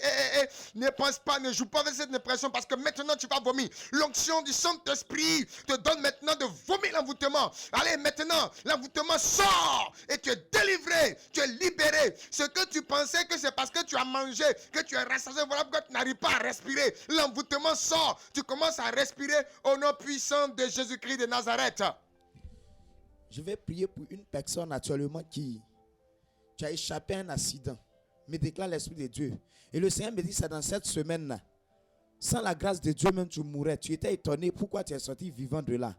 Ne pense pas, ne joue pas avec cette impression parce que maintenant tu vas vomir. L'onction du Saint-Esprit te donne maintenant de vomir l'envoûtement. Allez, maintenant, l'envoûtement sort et tu es délivré, tu es libéré. Ce que tu pensais que c'est parce que tu as mangé, que tu es rassasié, voilà pourquoi tu n'arrives pas à respirer. L'envoûtement sort, tu commences à respirer au nom puissant de Jésus-Christ de Nazareth. Je vais prier pour une personne actuellement qui a échappé à un accident. Me déclare l'Esprit de Dieu. Et le Seigneur me dit, c'est dans cette semaine-là. Sans la grâce de Dieu, même tu mourrais. Tu étais étonné pourquoi tu es sorti vivant de là.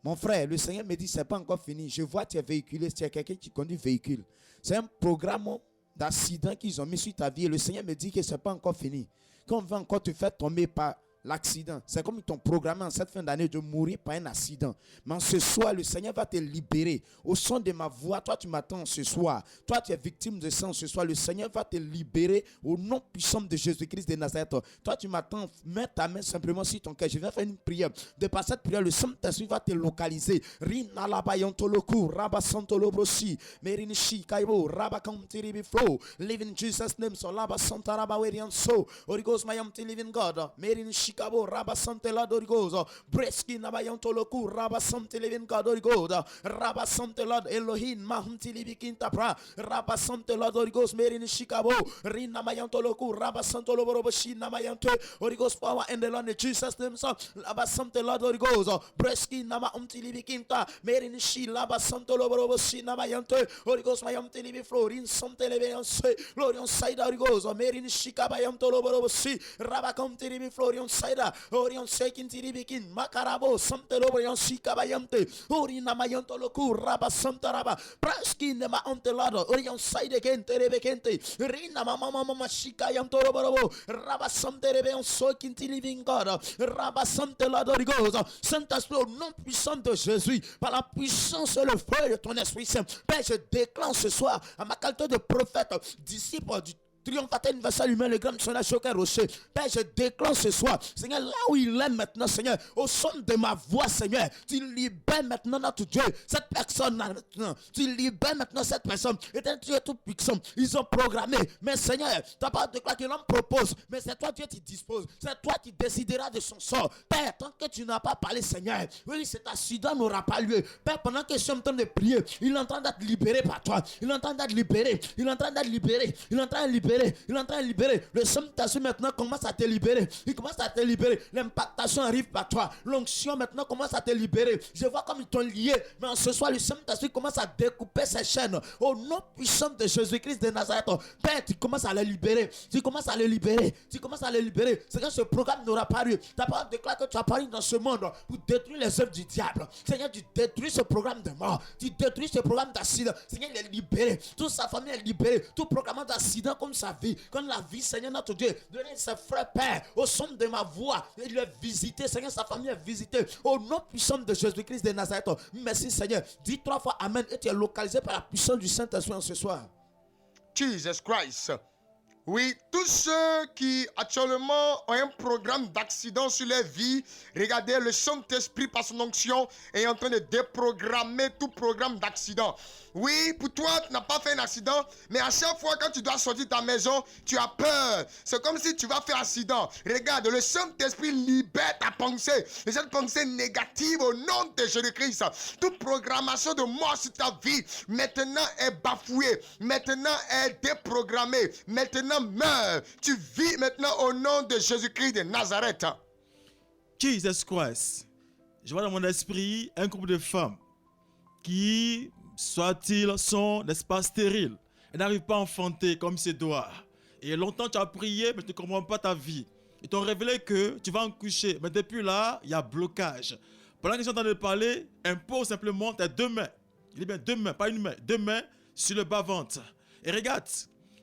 Mon frère, le Seigneur me dit, c'est pas encore fini. Je vois tu es véhiculé, tu es quelqu'un qui conduit véhicule. C'est un programme d'accident qu'ils ont mis sur ta vie. Et le Seigneur me dit que c'est pas encore fini. Quand on va encore te faire tomber par l'accident, c'est comme ils t'ont programmé en cette fin d'année de mourir par un accident. Mais ce soir, le Seigneur va te libérer. Au son de ma voix, toi tu m'attends ce soir. Toi tu es victime de sang ce soir. Le Seigneur va te libérer au nom puissant de Jésus-Christ de Nazareth. Toi tu m'attends, mets ta main simplement sur ton cœur. Je vais faire une prière. De par cette prière, le Saint-Esprit va te localiser. Rina labayantoloku, rabasantolobrosi, merinishi kaibo, rabakamtiribi-flow. Live in Jesus' name, so labasantarabaweryanso. Holy Ghost, my empty living God. Merinishi Kabo Rabasante la Dorigozo, Breski Nabayantoloku, Rabasante Living God Dorigoda, Rabasante Lord Elohim, Mahunti Libikinta Pra, Rabasante Lord Dorigos, Merin Shikabo, Rina Mayantoloku, Rabasantolo Boroboshi Namayante, Origos power and the Lord in Jesus' name, so Labasante Lord Dorigozo, Breski Nama Umti Libikinta, Merin Shi, Labasantolo Boroboshi Namayante, Origos Mayamti Libi Florin, Sante Levianse, Lorion Side Origozo, Merin Shikabayantolo Boroboshi, Rabakamti Libi Florion Saida, Orion Sekin Tiribikin, Makarabo, Samtelo, Orion Sikabayante, Orina Mayantoloku, Rabba Santaraba, Praski, Nema Antelado, Orion Side again, Terebekente, Rina Mama Shika Yantorobo, Rabba Santerebeon Sokin Living God, Rabba Santelado Rigosa, Saint-Esprit, au nom puissant de Jésus, par la puissance et le feu de ton Esprit Saint. Père, je déclenche ce soir, à ma qualité de prophète, disciple du triomphateur universel humain, le grand missionnaire Joker Rocher. Père, je déclenche ce soir, Seigneur, là où il est maintenant, Seigneur, au son de ma voix, Seigneur, tu libères maintenant notre Dieu, cette personne maintenant, tu libères maintenant cette personne, et un Dieu tout puissant, ils ont programmé, mais Seigneur, ta parole déclare que l'homme propose, mais c'est toi Dieu qui dispose, c'est toi qui décideras de son sort. Père, tant que tu n'as pas parlé, Seigneur, oui, cet accident n'aura pas lieu. Père, pendant que je suis en train de prier, il est en train d'être libéré par toi, il est en train d'être libéré, il est en train d'être libéré, il est en train de libérer. Il est en train de libérer. Le Saint-Esprit maintenant commence à te libérer. Il commence à te libérer. L'impactation arrive par toi. L'onction maintenant commence à te libérer. Je vois comme ils t'ont lié. Mais ce soir, le Saint-Esprit commence à découper ses chaînes. Au nom puissant de Jésus-Christ de Nazareth. Père, tu commences à les libérer. Tu commences à les libérer. Tu commences à les libérer. C'est que ce programme n'aura pas lieu. Ta parole déclare que tu as paru dans ce monde pour détruire les œuvres du diable. Seigneur, tu détruis ce programme de mort. Tu détruis ce programme d'accident. Seigneur, il est libéré. Toute sa famille est libérée. Tout programme d'accident comme sa vie, comme la vie, Seigneur notre Dieu, donnez ses frères, Père, au son de ma voix, il est visité, Seigneur, sa famille est visitée, au nom puissant de Jésus-Christ de Nazareth. Merci Seigneur, dis 3 fois Amen, et tu es localisé par la puissance du Saint-Esprit en ce soir. Jesus Christ. Oui, tous ceux qui actuellement ont un programme d'accident sur leur vie, regardez, le Saint-Esprit par son onction est en train de déprogrammer tout programme d'accident. Oui, pour toi, tu n'as pas fait un accident, mais à chaque fois quand tu dois sortir de ta maison, tu as peur. C'est comme si tu vas faire accident. Regarde, le Saint-Esprit libère ta pensée. Et cette pensée négative au nom de Jésus-Christ. Toute programmation de mort sur ta vie, maintenant est bafouée. Maintenant est déprogrammée. Maintenant meurs. Tu vis maintenant au nom de Jésus-Christ de Nazareth. Jesus Christ. Je vois dans mon esprit un groupe de femmes qui, soit-ils, sont, n'est-ce pas, stériles. Elles n'arrivent pas à enfanter comme c'est doit. Et longtemps tu as prié, mais tu ne comprends pas ta vie. Ils t'ont révélé que tu vas en coucher. Mais depuis là, il y a blocage. Pendant qu'ils sont en train de parler, impose simplement tes 2 mains. Il dit bien 2 mains, pas une main. 2 mains sur le bas-ventre. Et regarde,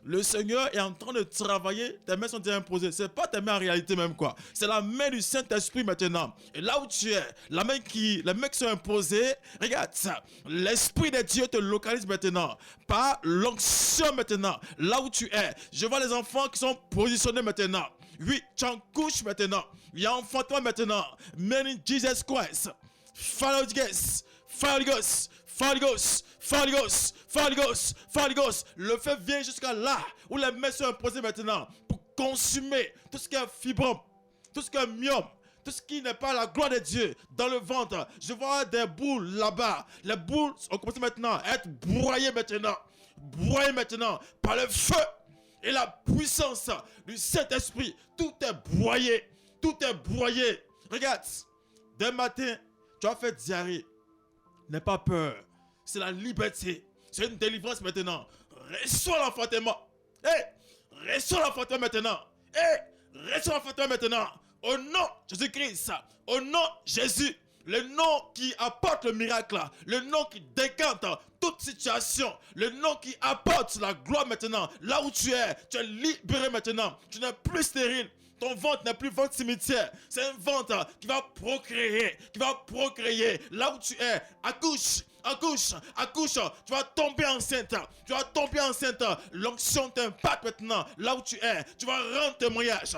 le Seigneur est en train de travailler, tes mains sont déjà imposées. Ce n'est pas tes mains en réalité même quoi. C'est la main du Saint-Esprit maintenant. Et là où tu es, les mains qui sont imposées, regarde ça. L'Esprit de Dieu te localise maintenant. Par l'onction maintenant. Là où tu es. Je vois les enfants qui sont positionnés maintenant. Oui, tu en couches maintenant. Il y a enfantement maintenant. Men in Jesus Christ. Fire of Ghost. Fire of Ghost. Fire of Ghost. Fire of Ghost. Fire of Ghost. Fire of Ghost. Le feu vient jusqu'à là où les mains sont imposées maintenant pour consumer tout ce qui est fibrome, tout ce qui est myome, tout ce qui n'est pas la gloire de Dieu dans le ventre. Je vois des boules là-bas. Les boules ont commencé maintenant à être broyées maintenant. Broyées maintenant par le feu et la puissance du Saint-Esprit. Tout est broyé. Tout est broyé. Regarde, dès matin, tu as fait diarrhée. N'aie pas peur. C'est la liberté. C'est une délivrance maintenant. Reçois l'enfantement. Reçois l'enfantement maintenant. Reçois l'enfantement maintenant. Au nom de Jésus-Christ, au nom de Jésus, le nom qui apporte le miracle, le nom qui décante toute situation, le nom qui apporte la gloire maintenant, là où tu es libéré maintenant, tu n'es plus stérile. Ton ventre n'est plus ventre cimetière. C'est un ventre qui va procréer. Là où tu es, accouche. Tu vas tomber enceinte. L'onction t'impacte maintenant. Là où tu es, tu vas rendre témoignage.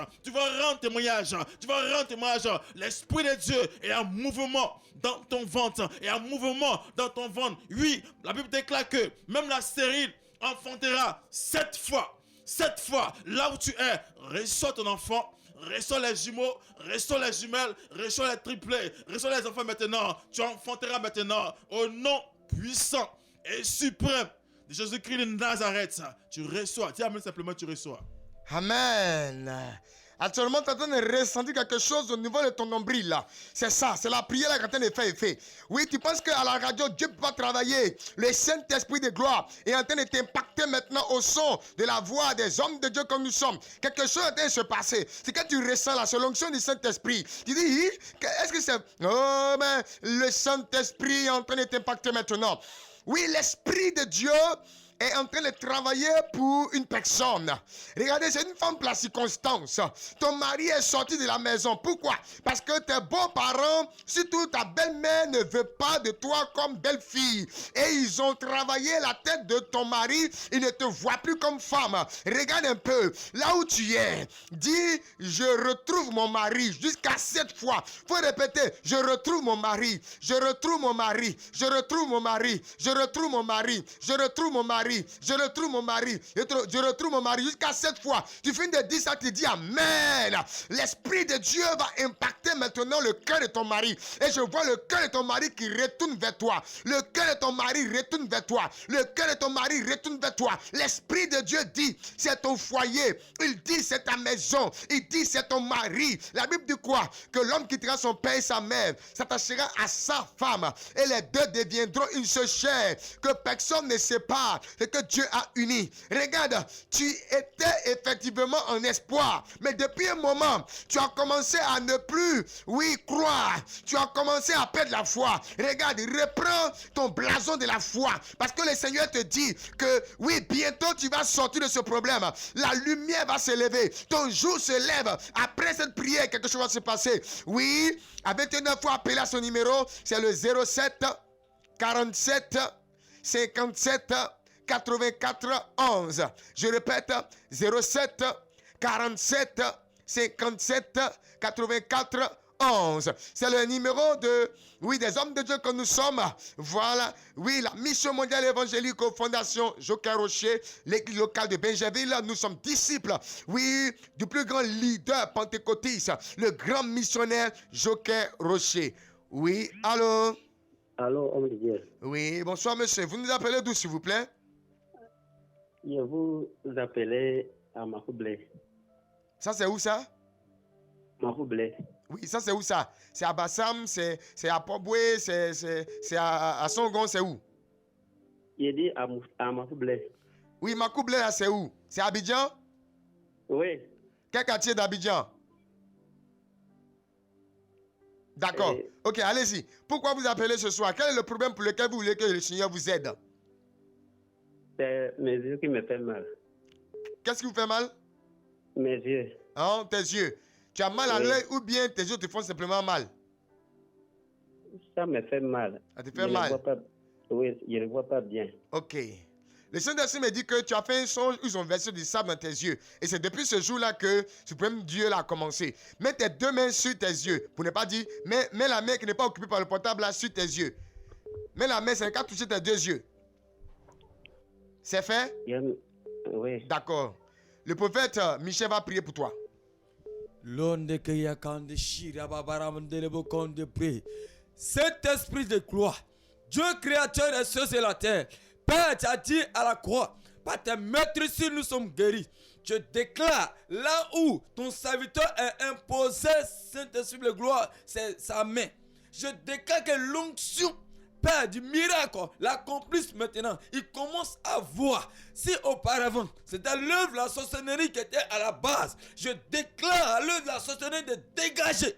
L'Esprit de Dieu est en mouvement dans ton ventre. Oui, la Bible déclare que même la stérile enfantera 7 fois. 7 fois, là où tu es, reçois ton enfant, reçois les jumeaux, reçois les jumelles, reçois les triplés, reçois les enfants maintenant. Tu enfanteras maintenant au nom puissant et suprême de Jésus-Christ de Nazareth. Tu reçois, dis amen simplement, tu reçois. Amen. Actuellement, tu es en train de ressentir quelque chose au niveau de ton nombril là. C'est ça, c'est la prière qui est en train de faire effet. Oui, tu penses qu'à la radio, Dieu peut pas travailler. Le Saint-Esprit de gloire est en train de t'impacter maintenant au son de la voix des hommes de Dieu comme nous sommes. Quelque chose est en train de se passer. C'est que tu ressens là, c'est l'onction du Saint-Esprit. Tu dis, est-ce que c'est... Oh, mais le Saint-Esprit est en train de t'impacter maintenant. Oui, l'Esprit de Dieu est en train de travailler pour une personne. Regardez, c'est une femme pour la circonstance. Ton mari est sorti de la maison. Pourquoi? Parce que tes beaux-parents, surtout ta belle-mère, ne veut pas de toi comme belle-fille. Et ils ont travaillé la tête de ton mari. Il ne te voit plus comme femme. Regarde un peu. Là où tu es, dis, je retrouve mon mari. Jusqu'à 7 fois. Faut répéter, je retrouve mon mari. Je retrouve mon mari. Je retrouve mon mari. Je retrouve mon mari. Je retrouve mon mari. Je retrouve mon mari. Je retrouve mon mari jusqu'à 7 fois. Tu finis de dire ça, tu dis Amen. L'Esprit de Dieu va impacter maintenant le cœur de ton mari. Et je vois le cœur de ton mari qui retourne vers toi. Le cœur de ton mari retourne vers toi. Le cœur de ton mari retourne vers toi. L'Esprit de Dieu dit c'est ton foyer. Il dit c'est ta maison. Il dit c'est ton mari. La Bible dit quoi? Que l'homme quittera son père et sa mère, s'attachera à sa femme. Et les deux deviendront une seule chair. Que personne ne sépare. C'est que Dieu a uni. Regarde, tu étais effectivement en espoir. Mais depuis un moment, tu as commencé à ne plus, croire. Tu as commencé à perdre la foi. Regarde, reprends ton blason de la foi. Parce que le Seigneur te dit que, bientôt tu vas sortir de ce problème. La lumière va se lever. Ton jour se lève. Après cette prière, quelque chose va se passer. Oui, à 29 fois appelé à son numéro, c'est le 07 47 57 84 11. Je répète, 07 47 57 84 11. C'est le numéro des hommes de Dieu que nous sommes. Voilà. Oui, la mission mondiale évangélique aux fondations Joker Rocher, l'église locale de Benjaville. Nous sommes disciples, du plus grand leader pentecôtiste, le grand missionnaire Joker Rocher. Oui, allô? Allô, homme de Dieu. Oui, bonsoir monsieur. Vous nous appelez d'où, s'il vous plaît? Je vous appelais à Mahoublé. Ça, c'est où ça? Mahoublé. Oui, ça, c'est où ça? C'est à Bassam, c'est à Poboué, c'est à Songon, c'est où? Il dit à Mahoublé. Oui, Mahoublé, là, c'est où? C'est à Abidjan? Oui. Quel quartier d'Abidjan? D'accord. Ok, allez-y. Pourquoi vous appelez ce soir? Quel est le problème pour lequel vous voulez que le Seigneur vous aide? C'est mes yeux qui me font mal. Qu'est-ce qui vous fait mal? Mes yeux. Hein, tes yeux. Tu as mal à l'œil ou bien tes yeux te font simplement mal? Ça me fait mal. Ça te fait mal? Oui, je ne vois pas bien. Ok. Le Saint-Esprit me dit que tu as fait un songe, ils ont versé du sable dans tes yeux. Et c'est depuis ce jour-là que Suprême Dieu l'a commencé. Mets tes deux mains sur tes yeux. Pour ne pas dire, mets la main qui n'est pas occupée par le portable là sur tes yeux. Mets la main, c'est qu'à toucher tes deux yeux. C'est fait? Oui. D'accord. Le prophète Michel va prier pour toi. Saint-Esprit de gloire, Dieu créateur des cieux et la terre, Père, tu as dit à la croix, par tes maîtrises, nous sommes guéris. Je déclare, là où ton serviteur est imposé, Saint-Esprit de gloire, c'est sa main. Je déclare que l'onction, Père, du miracle, l'accomplisse maintenant. Il commence à voir. Si auparavant, c'était l'œuvre de la sorcellerie qui était à la base, je déclare à l'œuvre de la sorcellerie de dégager.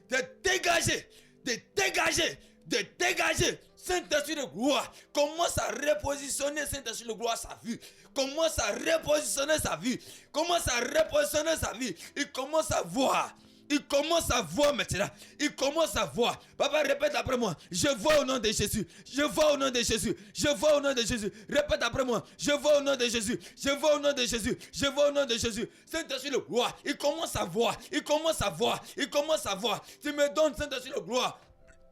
De dégager. De dégager. De dégager. Saint-Esprit de gloire, commence à repositionner Saint-Esprit de gloire sa vie. Commence à repositionner sa vie. Commence à repositionner sa vie. Il commence à voir. Il commence à voir maintenant. Il commence à voir. Papa, répète après moi. Je vois au nom de Jésus. Je vois au nom de Jésus. Je vois au nom de Jésus. Répète après moi. Je vois au nom de Jésus. Je vois au nom de Jésus. Je vois au nom de Jésus. Saint-Esprit de gloire. Il commence à voir. Il commence à voir. Il commence à voir. Tu me donnes, Saint-Esprit de gloire,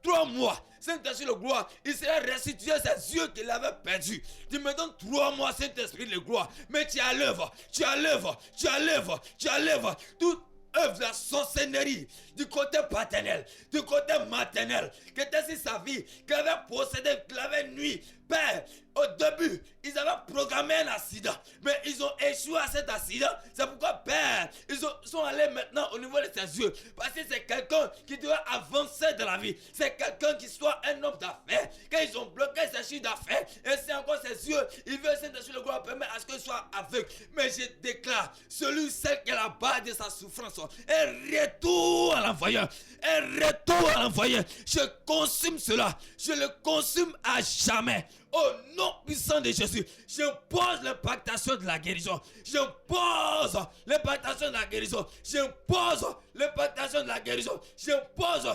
3 mois. Saint-Esprit de gloire, il sera restitué ses yeux qu'il avait perdus. Tu me donnes 3 mois, Saint-Esprit de gloire. Mais tu es à l'œuvre. Tu es à l'œuvre. Tu es à l'œuvre. Tu es à l'œuvre. Toute œuvre de la sorcellerie, du côté paternel, du côté maternel, qui était sur sa vie, qui avait possédé, qui avait nuit. Père, au début, ils avaient programmé un accident, mais ils ont échoué à cet accident. C'est pourquoi, Père, ils sont allés maintenant au niveau de ses yeux. Parce que c'est quelqu'un qui doit avancer dans la vie. C'est quelqu'un qui soit un homme d'affaires. Quand ils ont bloqué ses chiffres d'affaires, et c'est encore ses yeux, il veut Saint-Esprit de gloire permettre à ce qu'il soit aveugle. Mais je déclare, celle qui est la base de sa souffrance, un retour à l'envoyeur. Un retour à l'envoyeur. Je consume cela. Je le consume à jamais. Au nom puissant de Jésus, j'impose l'impactation de la guérison. J'impose l'impactation de la guérison. J'impose l'impactation de la guérison. J'impose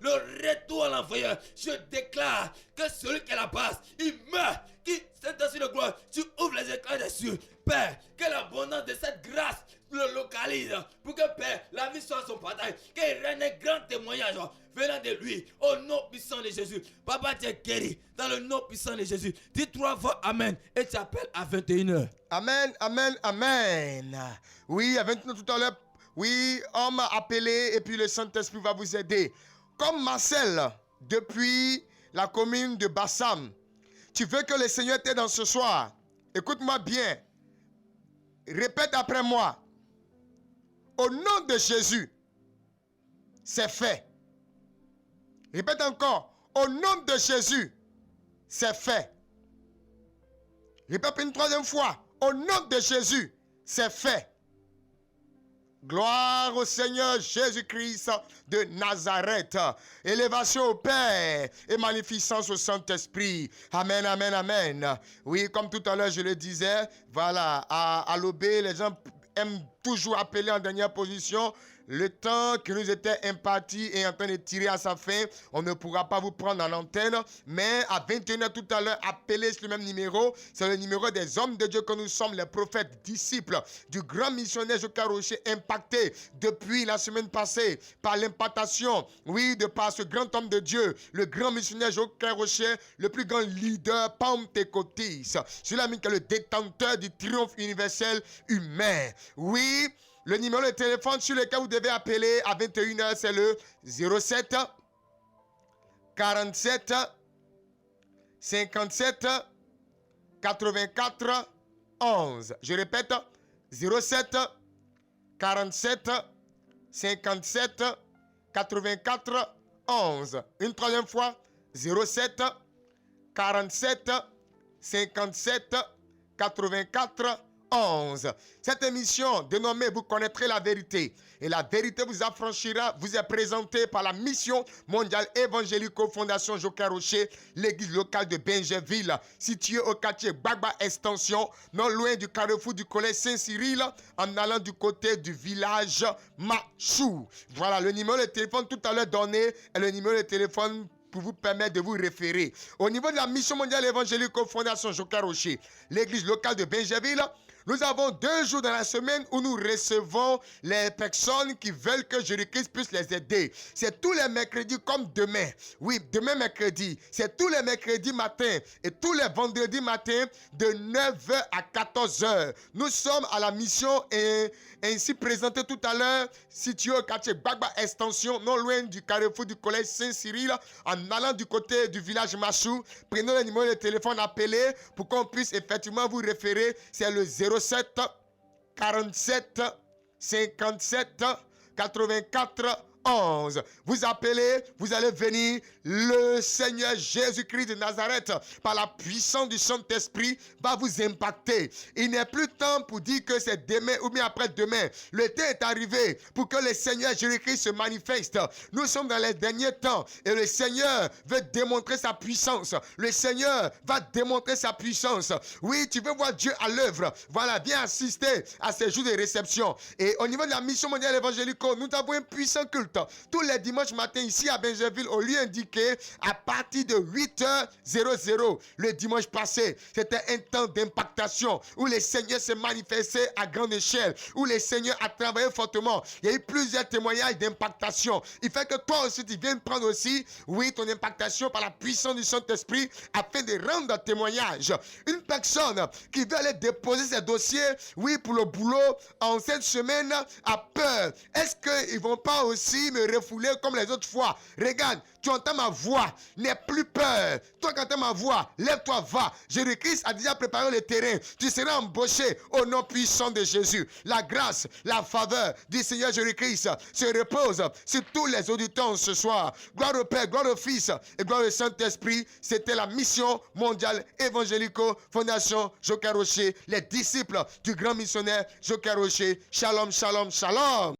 le retour à l'envoyeur. Je déclare que celui qui est la base, il meurt. Qui, Saint-Esprit de gloire, tu ouvres les éclats des cieux. Père, que l'abondance de cette grâce le localise. Pour que, Père, la vie soit son partage. Qu'il règne un grand témoignage venant de lui. Au nom puissant de Jésus. Papa, tu es guéri. Dans le nom puissant de Jésus. Dis 3 fois Amen. Et tu appelles à 21h. Amen, amen, amen. Oui, à 21h tout à l'heure. Oui, on m'a appelé et puis le Saint-Esprit va vous aider. Comme Marcel, depuis la commune de Bassam. Tu veux que le Seigneur t'aide dans ce soir. Écoute-moi bien. Répète après moi. Au nom de Jésus, c'est fait. Répète encore. Au nom de Jésus, c'est fait. Répète une 3e fois. Au nom de Jésus, c'est fait. Gloire au Seigneur Jésus-Christ de Nazareth. Élévation au Père et magnificence au Saint-Esprit. Amen, amen, amen. Oui, comme tout à l'heure je le disais, voilà, à l'OB, les gens aiment toujours appeler en dernière position. Le temps qui nous était imparti est en train de tirer à sa fin. On ne pourra pas vous prendre en antenne. Mais à 21h tout à l'heure, appelez sur le même numéro. C'est le numéro des hommes de Dieu que nous sommes, les prophètes, disciples du grand missionnaire Joker Rocher, impacté depuis la semaine passée par l'impactation, oui, de par ce grand homme de Dieu, le grand missionnaire Joker Rocher, le plus grand leader pentecôtiste. Celui-là qui est le détenteur du triomphe universel humain. Oui. Le numéro de téléphone sur lequel vous devez appeler à 21h, c'est le 07 47 57 84 11. Je répète, 07 47 57 84 11. Une 3e fois, 07 47 57 84 11. Cette émission dénommée Vous connaîtrez la vérité et la vérité vous affranchira vous est présentée par la mission mondiale évangélico-fondation Joker Rocher, l'église locale de Benjerville, située au quartier Bagba Extension, non loin du carrefour du collège Saint-Cyril, en allant du côté du village Machou. Voilà, le numéro de téléphone tout à l'heure donné est le numéro de téléphone pour vous permettre de vous référer. Au niveau de la mission mondiale évangélique Fondation Joker Rocher, l'église locale de Benjerville, nous avons 2 jours dans la semaine où nous recevons les personnes qui veulent que Jésus-Christ puisse les aider. C'est tous les mercredis comme demain. Oui, demain mercredi. C'est tous les mercredis matin et tous les vendredis matin de 9h à 14h. Nous sommes à la mission et ainsi présenté tout à l'heure, situé au quartier Bagba Extension, non loin du carrefour du collège Saint-Cyril, en allant du côté du village Machou. Prenez le numéro de téléphone appelé pour qu'on puisse effectivement vous référer. C'est le 07 47 57 84 11. Vous appelez, vous allez venir. Le Seigneur Jésus-Christ de Nazareth, par la puissance du Saint-Esprit, va vous impacter. Il n'est plus temps pour dire que c'est demain ou bien après-demain. Le temps est arrivé pour que le Seigneur Jésus-Christ se manifeste. Nous sommes dans les derniers temps et le Seigneur veut démontrer sa puissance. Le Seigneur va démontrer sa puissance. Oui, tu veux voir Dieu à l'œuvre. Voilà, viens assister à ces jours de réception. Et au niveau de la mission mondiale évangélique, nous avons un puissant culte tous les dimanches matins ici à Benjerville, au lieu indiqué à partir de 8h00 le dimanche passé. C'était un temps d'impactation où le Seigneur s'est manifesté à grande échelle, où le Seigneur a travaillé fortement. Il y a eu plusieurs témoignages d'impactation. Il fait que toi aussi tu viennes prendre aussi, oui, ton impactation par la puissance du Saint-Esprit afin de rendre témoignage. Une personne qui veut aller déposer ses dossiers, oui, pour le boulot en cette semaine a peur. Est-ce qu'ils ne vont pas aussi me refouler comme les autres fois? Regarde, tu entends ma voix, n'aie plus peur. Toi qui entends ma voix, lève-toi, va. Jésus-Christ a déjà préparé le terrain. Tu seras embauché au nom puissant de Jésus. La grâce, la faveur du Seigneur Jésus-Christ se repose sur tous les auditeurs ce soir. Gloire au Père, gloire au Fils et gloire au Saint-Esprit. C'était la mission mondiale évangélico Fondation Joker Rocher, les disciples du grand missionnaire Joker Rocher. Shalom, shalom, shalom.